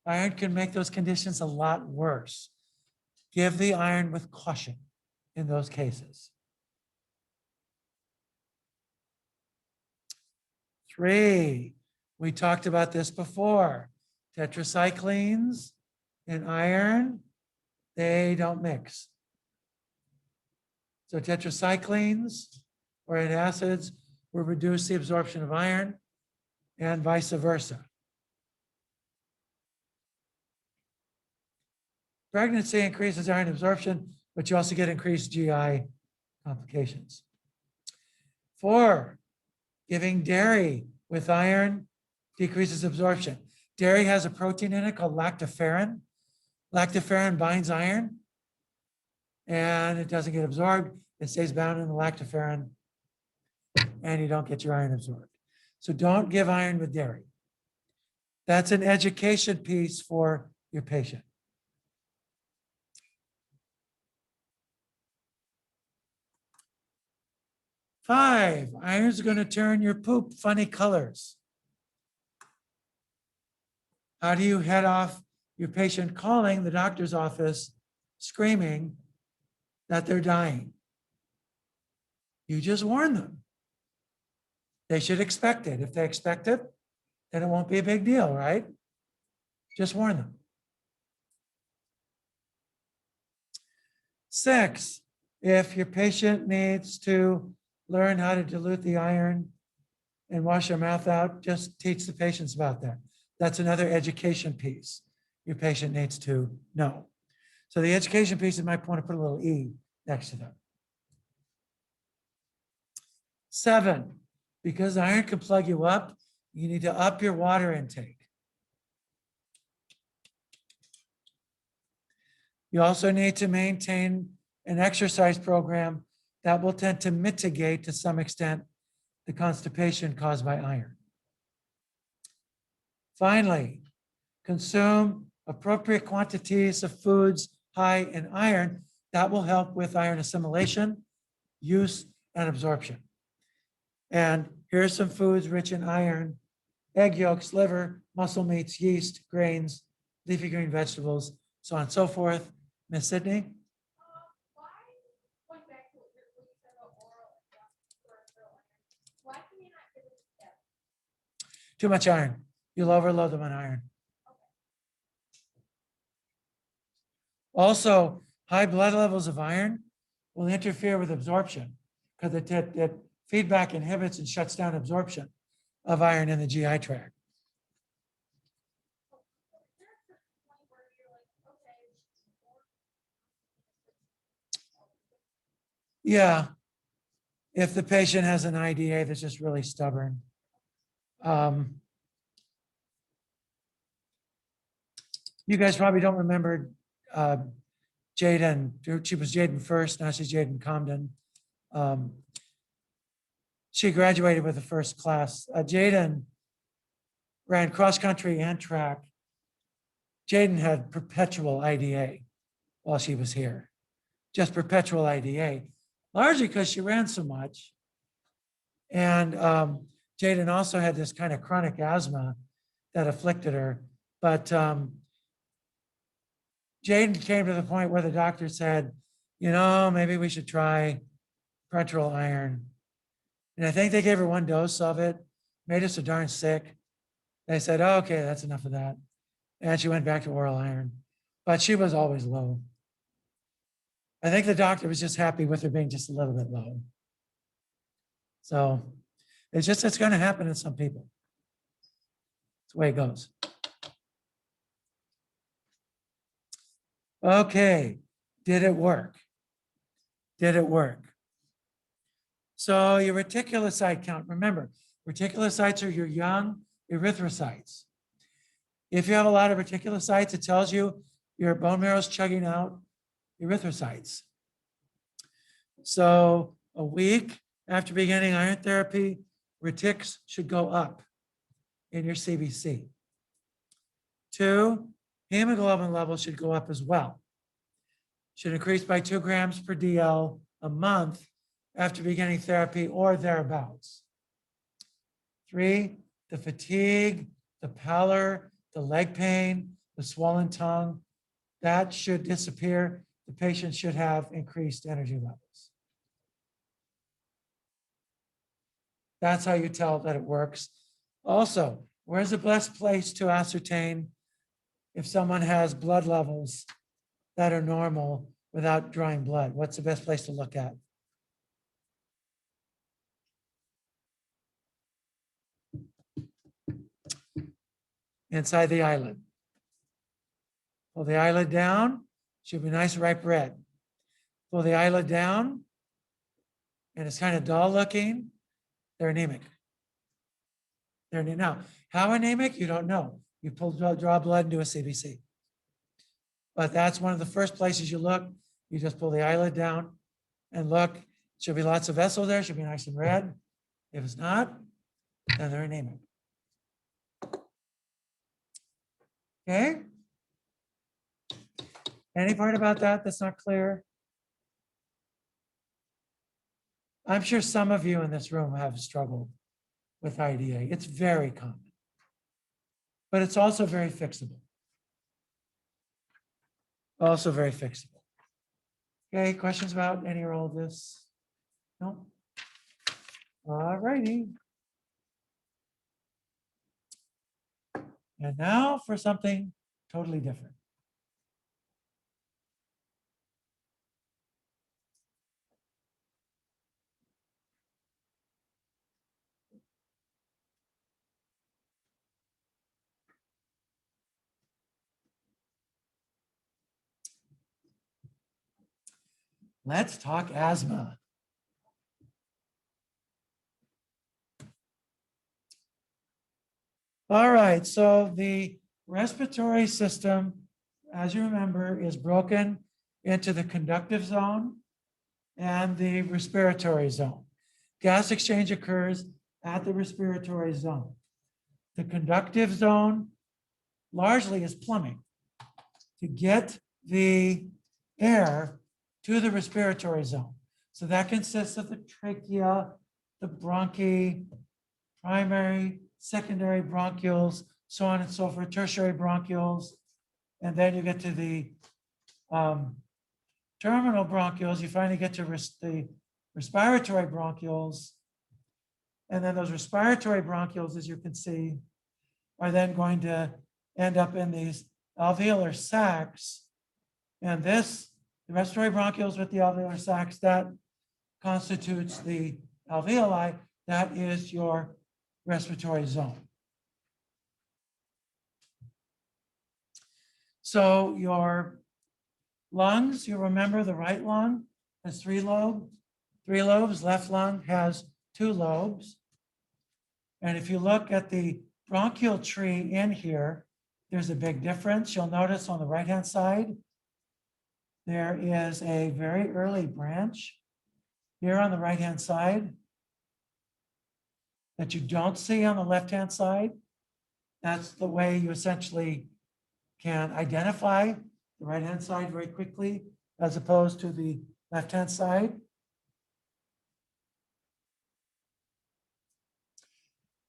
iron can make those conditions a lot worse. Give the iron with caution in those cases. 3, we talked about this before. Tetracyclines and iron, they don't mix. So tetracyclines or antacids will reduce the absorption of iron and vice versa. Pregnancy increases iron absorption, but you also get increased GI complications. 4, giving dairy with iron decreases absorption. Dairy has a protein in it called lactoferrin. Lactoferrin binds iron and it doesn't get absorbed. It stays bound in the lactoferrin and you don't get your iron absorbed. So don't give iron with dairy. That's an education piece for your patient. Five, iron's going to turn your poop funny colors. How do you head off your patient calling the doctor's office screaming that they're dying? You just warn them. They should expect it. If they expect it, then it won't be a big deal, right? Just warn them. 6, if your patient needs to learn how to dilute the iron and wash their mouth out, just teach the patients about that. That's another education piece your patient needs to know. So the education piece, you might want to put a little E next to them. 7, because iron can plug you up, you need to up your water intake. You also need to maintain an exercise program that will tend to mitigate to some extent the constipation caused by iron. Finally, consume appropriate quantities of foods high in iron that will help with iron assimilation, use, and absorption. And here are some foods rich in iron: egg yolks, liver, muscle meats, yeast, grains, leafy green vegetables, so on and so forth. Miss Sydney? Too much iron. You'll overload them on iron. Also, high blood levels of iron will interfere with absorption because it feedback inhibits and shuts down absorption of iron in the GI tract. Yeah, if the patient has an IDA that's just really stubborn. You guys probably don't remember Jaden. She was Jaden first, now she's Jaden Comden. She graduated with the first class. Jaden ran cross country and track. Jaden had perpetual IDA while she was here, just perpetual IDA, largely because she ran so much. And Jaden also had this kind of chronic asthma that afflicted her. But Jaden came to the point where the doctor said, you know, maybe we should try parenteral iron. And I think they gave her 1 dose of it, made her so darn sick. They said, oh, okay, that's enough of that. And she went back to oral iron, but she was always low. I think the doctor was just happy with her being just a little bit low. So it's going to happen in some people. It's the way it goes. Okay, did it work? Did it work? So your reticulocyte count, remember, reticulocytes are your young erythrocytes. If you have a lot of reticulocytes, it tells you your bone marrow is chugging out erythrocytes. So a week after beginning iron therapy, retics should go up in your CBC. 2, hemoglobin levels should go up as well. Should increase by 2 grams per DL a month after beginning therapy or thereabouts. 3, the fatigue, the pallor, the leg pain, the swollen tongue, that should disappear. The patient should have increased energy levels. That's how you tell that it works. Also, where's the best place to ascertain if someone has blood levels that are normal without drawing blood? What's the best place to look at? Inside the eyelid. Pull the eyelid down, should be nice ripe red. Pull the eyelid down, and it's kind of dull looking. They're anemic. Now, how anemic? You don't know. You draw blood and do a CBC. But that's one of the first places you look. You just pull the eyelid down and look. Should be lots of vessel there. Should be nice and red. If it's not, then they're anemic. Okay? Any part about that that's not clear? I'm sure some of you in this room have struggled with IDA. It's very common, but it's also very fixable. Also very fixable. Okay, questions about any or all of this? No? All righty. And now for something totally different. Let's talk asthma. All right, so the respiratory system, as you remember, is broken into the conductive zone and the respiratory zone. Gas exchange occurs at the respiratory zone. The conductive zone largely is plumbing to get the air to the respiratory zone. So that consists of the trachea, the bronchi, primary, secondary bronchioles, so on and so forth, tertiary bronchioles. And then you get to the terminal bronchioles, you finally get to the respiratory bronchioles. And then those respiratory bronchioles, as you can see, are then going to end up in these alveolar sacs. And this, the respiratory bronchioles with the alveolar sacs, that constitutes the alveoli. That is your respiratory zone. So your lungs, you remember the right lung has three lobes, left lung has 2 lobes. And if you look at the bronchial tree in here, there's a big difference. You'll notice on the right-hand side, there is a very early branch here on the right-hand side that you don't see on the left-hand side. That's the way you essentially can identify the right-hand side very quickly, as opposed to the left-hand side.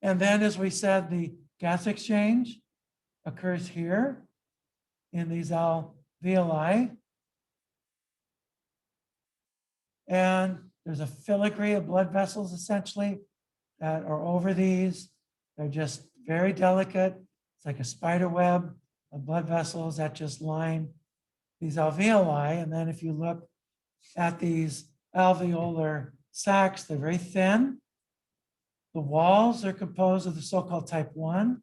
And then, as we said, the gas exchange occurs here in these alveoli. And there's a filigree of blood vessels, essentially, that are over these. They're just very delicate. It's like a spider web of blood vessels that just line these alveoli. And then if you look at these alveolar sacs, they're very thin. The walls are composed of the so-called type 1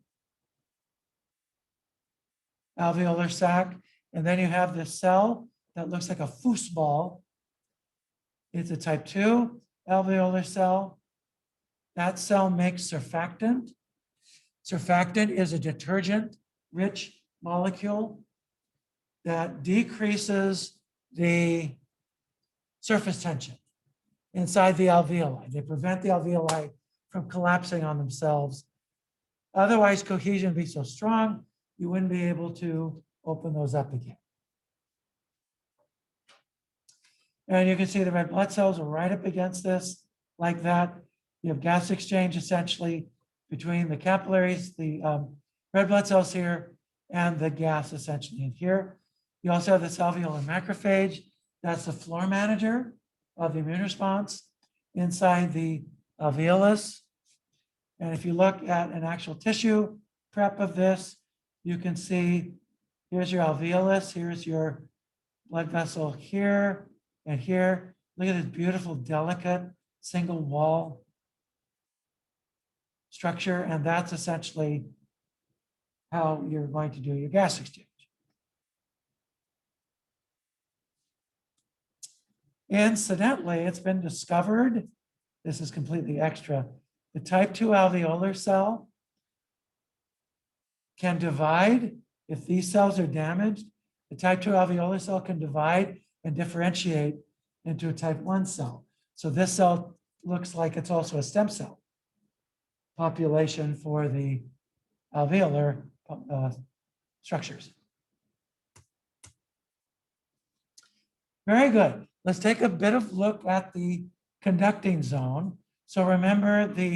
alveolar sac. And then you have this cell that looks like a foosball. It's a type 2 alveolar cell. That cell makes surfactant. Surfactant is a detergent-rich molecule that decreases the surface tension inside the alveoli. They prevent the alveoli from collapsing on themselves. Otherwise, cohesion would be so strong, you wouldn't be able to open those up again. And you can see the red blood cells are right up against this, like that. You have gas exchange essentially between the capillaries, the red blood cells here, and the gas essentially in here. You also have this alveolar macrophage. That's the floor manager of the immune response inside the alveolus. And if you look at an actual tissue prep of this, you can see here's your alveolus, here's your blood vessel here and here. Look at this beautiful, delicate single wall structure. And that's essentially how you're going to do your gas exchange. Incidentally, it's been discovered, this is completely extra, the type 2 alveolar cell can divide. If these cells are damaged, the type 2 alveolar cell can divide and differentiate into a type 1 cell. So this cell looks like it's also a stem cell population for the alveolar structures. Very good. Let's take a bit of look at the conducting zone. So remember, the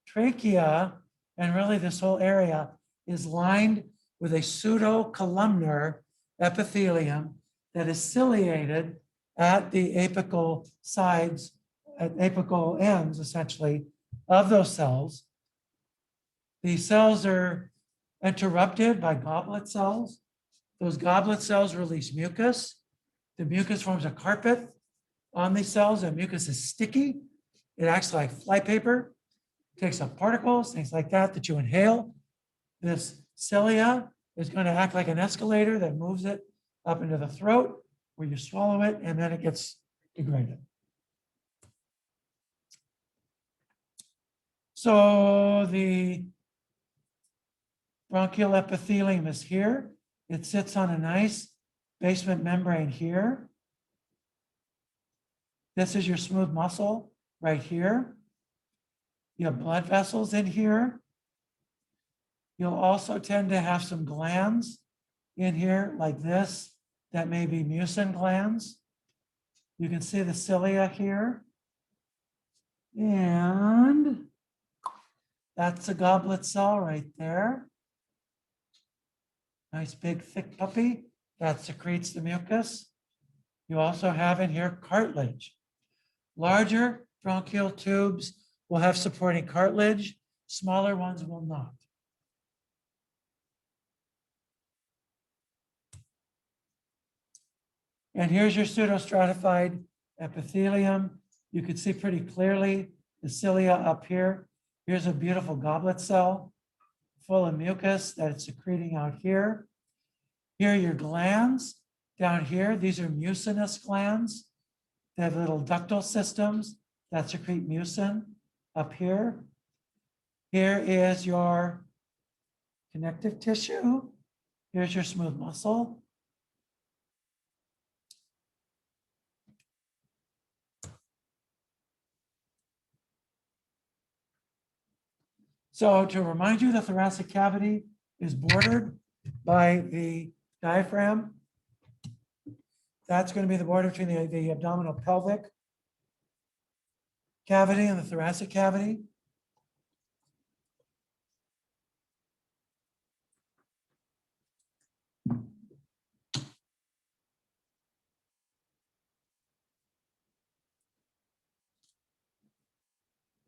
trachea and really this whole area is lined with a pseudo-columnar epithelium that is ciliated at the apical sides, at apical ends, essentially, of those cells. The cells are interrupted by goblet cells. Those goblet cells release mucus. The mucus forms a carpet on these cells, and mucus is sticky. It acts like flypaper, takes up particles, things like that, that you inhale. This cilia is going to act like an escalator that moves it up into the throat, where you swallow it, and then it gets degraded. So the bronchial epithelium is here. It sits on a nice basement membrane here. This is your smooth muscle right here. You have blood vessels in here. You'll also tend to have some glands in here like this that may be mucin glands. You can see the cilia here. And that's a goblet cell right there. Nice big thick puppy that secretes the mucus. You also have in here cartilage. Larger bronchial tubes will have supporting cartilage. Smaller ones will not. And here's your pseudostratified epithelium. You can see pretty clearly the cilia up here. Here's a beautiful goblet cell full of mucus that it's secreting out here. Here are your glands down here. These are mucinous glands. They have little ductal systems that secrete mucin up here. Here is your connective tissue. Here's your smooth muscle. So to remind you, the thoracic cavity is bordered by the diaphragm. That's going to be the border between the abdominal pelvic cavity and the thoracic cavity.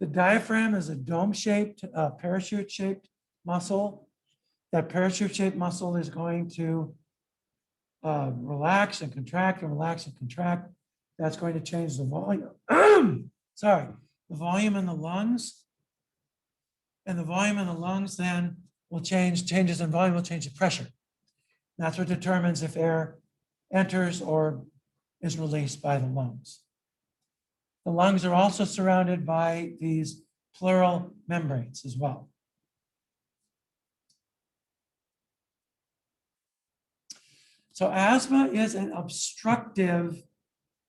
The diaphragm is a dome-shaped, parachute-shaped muscle. That parachute-shaped muscle is going to relax and contract and relax and contract. That's going to change the volume. Sorry, the volume in the lungs. And the volume in the lungs then will changes in volume will change the pressure. That's what determines if air enters or is released by the lungs. The lungs are also surrounded by these pleural membranes as well. So asthma is an obstructive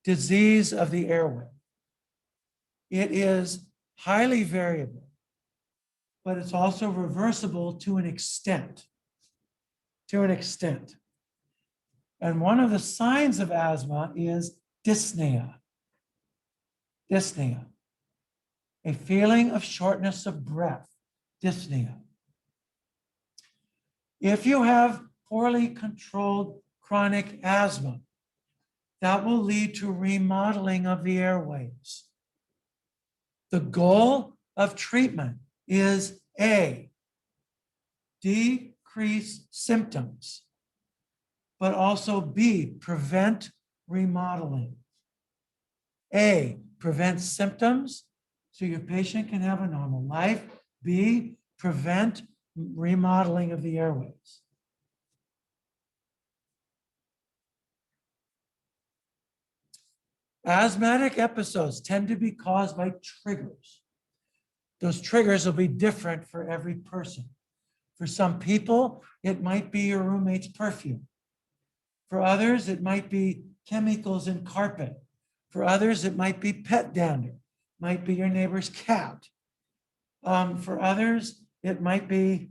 disease of the airway. It is highly variable, but it's also reversible to an extent. And one of the signs of asthma is dyspnea. Dyspnea, a feeling of shortness of breath, dyspnea. If you have poorly controlled chronic asthma, that will lead to remodeling of the airways. The goal of treatment is A, decrease symptoms, but also B, prevent remodeling. A, prevent symptoms so your patient can have a normal life. B, prevent remodeling of the airways. Asthmatic episodes tend to be caused by triggers. Those triggers will be different for every person. For some people, it might be your roommate's perfume. For others, it might be chemicals in carpet. For others, it might be pet dander, might be your neighbor's cat. For others, it might be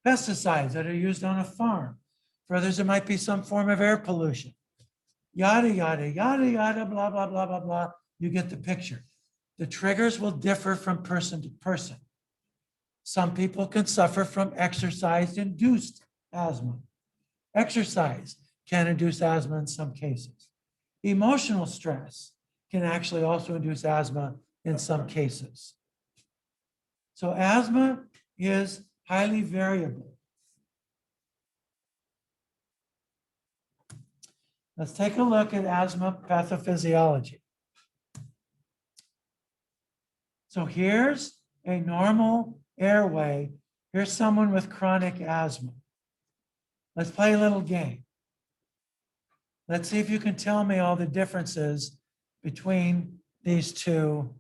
pesticides that are used on a farm. For others, it might be some form of air pollution. Yada, yada, yada, yada, blah, blah, blah, blah, blah. You get the picture. The triggers will differ from person to person. Some people can suffer from exercise-induced asthma. Exercise can induce asthma in some cases. Emotional stress can actually also induce asthma in some cases. So asthma is highly variable. Let's take a look at asthma pathophysiology. So here's a normal airway. Here's someone with chronic asthma. Let's play a little game. Let's see if you can tell me all the differences between these two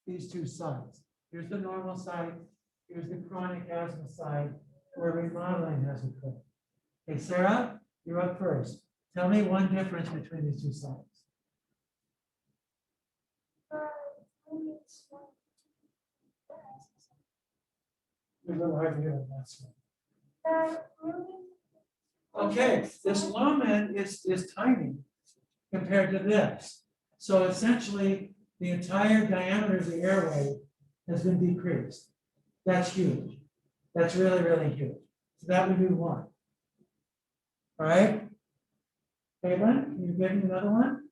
sides. Here's the normal side. Here's the chronic asthma side where remodeling has occurred. Okay, Sarah, you're up first. Tell me one difference between these two sides. A little hard to hear on that side. Okay, this lumen is tiny compared to this. So essentially, the entire diameter of the airway has been decreased. That's huge. That's really, really huge. So that would be one. All right? Caitlin, can you give me another one?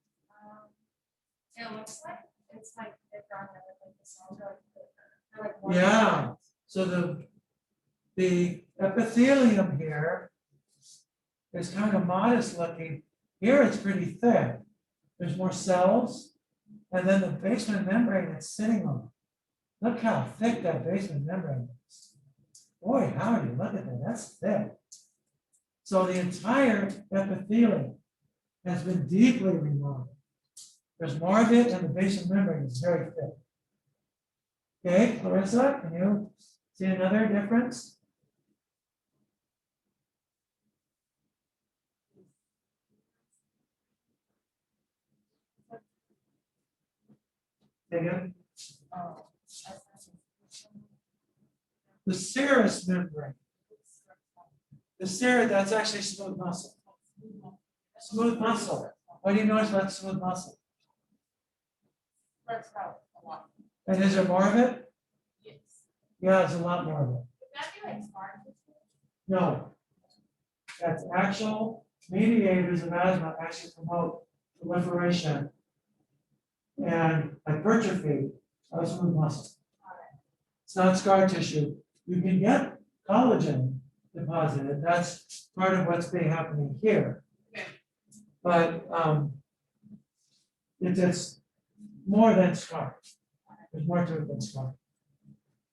It looks like it's like they've gone like the cells are like one Yeah. So the epithelium here is kind of modest looking. Here it's pretty thick. There's more cells. And then the basement membrane it's sitting on. Look how thick that basement membrane is. Boy, howdy, look at that. That's thick. So the entire epithelium has been deeply remodeled. There's more of it, and the basement membrane is very thick. Okay, Clarissa, can you see another difference? Again? The serous membrane. The serous, that's actually smooth muscle. Smooth muscle. What do you notice about smooth muscle? Let's go a lot. And is there more of it? Yes. Yeah, there's a lot more of it. Would that be like scar tissue? No. That's actual mediators of asthma actually promote proliferation and hypertrophy of smooth muscle. It's not scar tissue. You can get collagen deposited. That's part of what's been happening here. Okay. But it's more than scar. There's more to it than scar.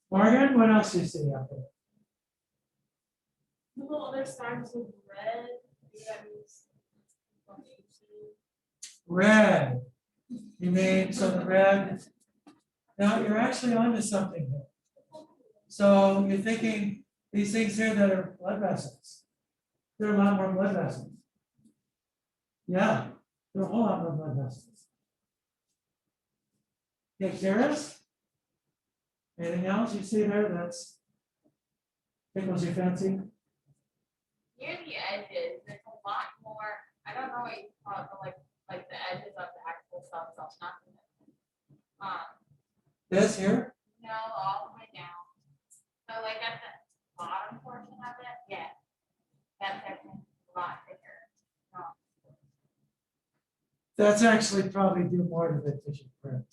Morgan, what else do you see out there? The little other signs with red. Maybe that means inflammation. Red. You mean so the red? Now you're actually onto something here. So you're thinking these things here that are blood vessels. There are a lot more blood vessels. Yeah, there are a whole lot more blood vessels. Okay, Karis? Anything else you see there that's tickles your fancy? Near the edges, there's a lot more. I don't know what you call it, but like the edges of the actual cell cells, not the This here? no, all the way down. So like at the bottom portion of it, yeah, that's definitely a lot bigger. That's actually probably due more to the tissue print.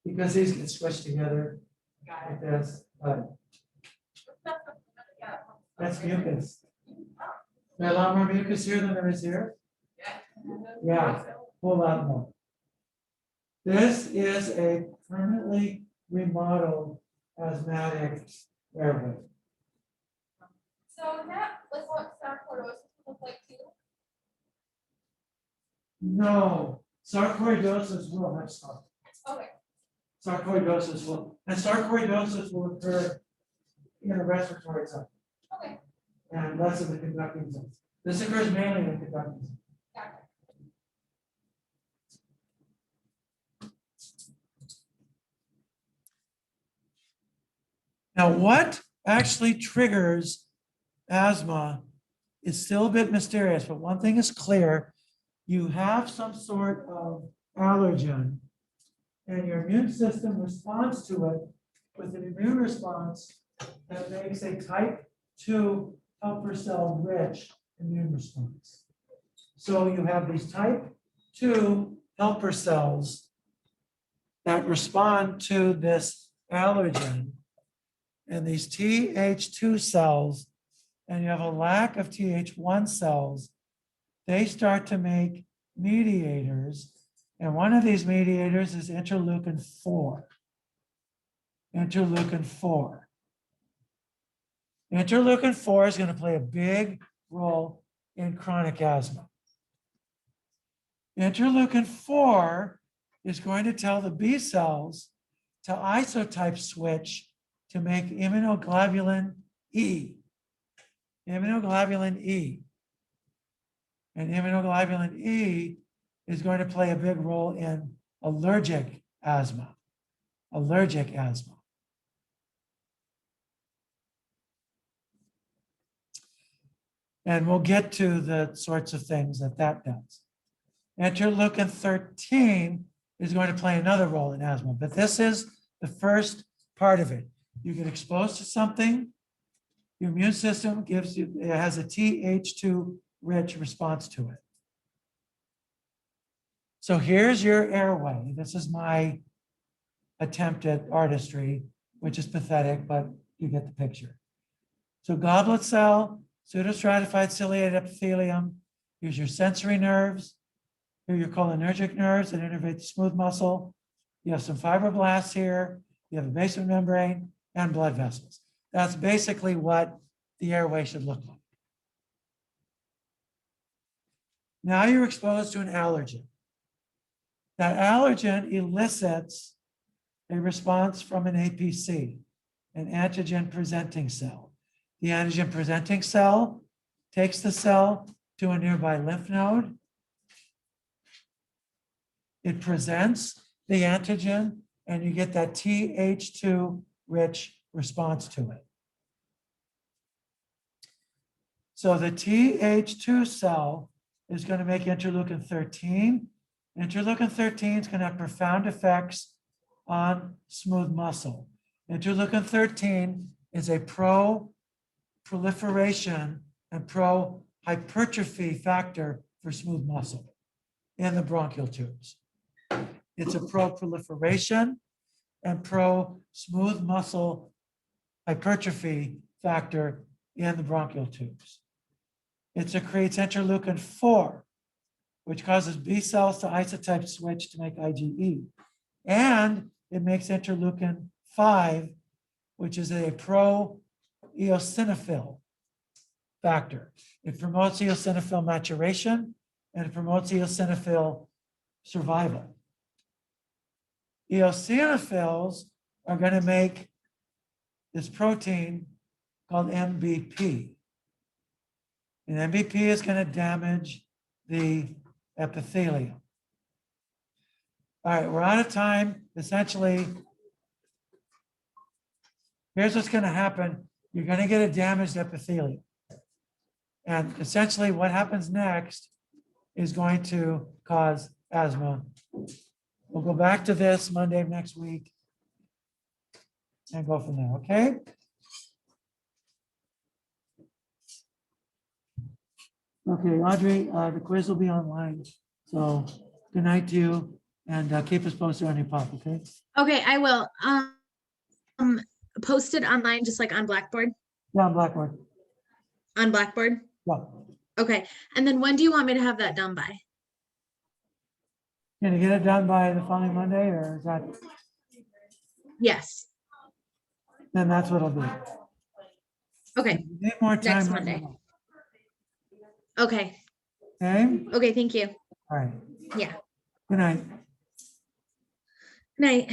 Because these get squished together Got like it. this, but Yeah. that's mucus. There are a lot more mucus here than there is here. Yeah. Whole lot more. This is a permanently remodeled asthmatic airway. So that was what sarcoidosis looked like too. No, sarcoidosis will have scar. Okay. Sarcoidosis will occur in the respiratory zone Okay. and less in the conducting zone. This occurs mainly in the conducting zone. Got Now, what actually triggers asthma is still a bit mysterious, but one thing is clear. You have some sort of allergen and your immune system responds to it with an immune response that makes a type 2 helper cell rich immune response. So you have these type 2 helper cells that respond to this allergen, and these Th2 cells, and you have a lack of Th1 cells, they start to make mediators, and one of these mediators is interleukin 4. Interleukin 4. Interleukin 4 is going to play a big role in chronic asthma. Interleukin 4 is going to tell the B cells to isotype switch to make immunoglobulin E. Immunoglobulin E. And immunoglobulin E is going to play a big role in allergic asthma. Allergic asthma. And we'll get to the sorts of things that that does. Interleukin 13 is going to play another role in asthma, but this is the first part of it. You get exposed to something, your immune system gives you, it has a Th2 rich response to it. So here's your airway. This is my attempt at artistry, which is pathetic, but you get the picture. So goblet cell, pseudostratified ciliated epithelium, here's your sensory nerves, here are your cholinergic nerves that innervate the smooth muscle. You have some fibroblasts here, you have a basement membrane and blood vessels. That's basically what the airway should look like. Now you're exposed to an allergen. That allergen elicits a response from an APC, an antigen presenting cell. The antigen presenting cell takes the cell to a nearby lymph node. It presents the antigen and you get that Th2 rich response to it. So the Th2 cell is going to make interleukin 13. Interleukin 13 is going to have profound effects on smooth muscle. Interleukin 13 is a pro-proliferation and pro-hypertrophy factor for smooth muscle in the bronchial tubes. It's a pro-proliferation and pro-smooth muscle hypertrophy factor in the bronchial tubes. It secretes interleukin 4, which causes B cells to isotype switch to make IgE. And it makes interleukin 5, which is a pro-eosinophil factor. It promotes eosinophil maturation and it promotes eosinophil survival. Eosinophils are going to make this protein called MBP. And MBP is going to damage the epithelium. All right, we're out of time. Essentially, here's what's going to happen. You're going to get a damaged epithelium. And essentially what happens next is going to cause asthma. We'll go back to this Monday of next week and go from there, okay? Okay, Audrey, the quiz will be online. So good night to you and keep us posted on your pop, okay? Okay, I will. Post it online, just like on Blackboard. Yeah, on Blackboard. On Blackboard. Yeah. Okay, and then when do you want me to have that done by? Can you get it done by the following Monday or is that, Yes. then that's what it'll be. Okay. If you need more time. Next let me Monday. know. Okay. Okay, Okay. Thank you. all right. Yeah. Good night. Night.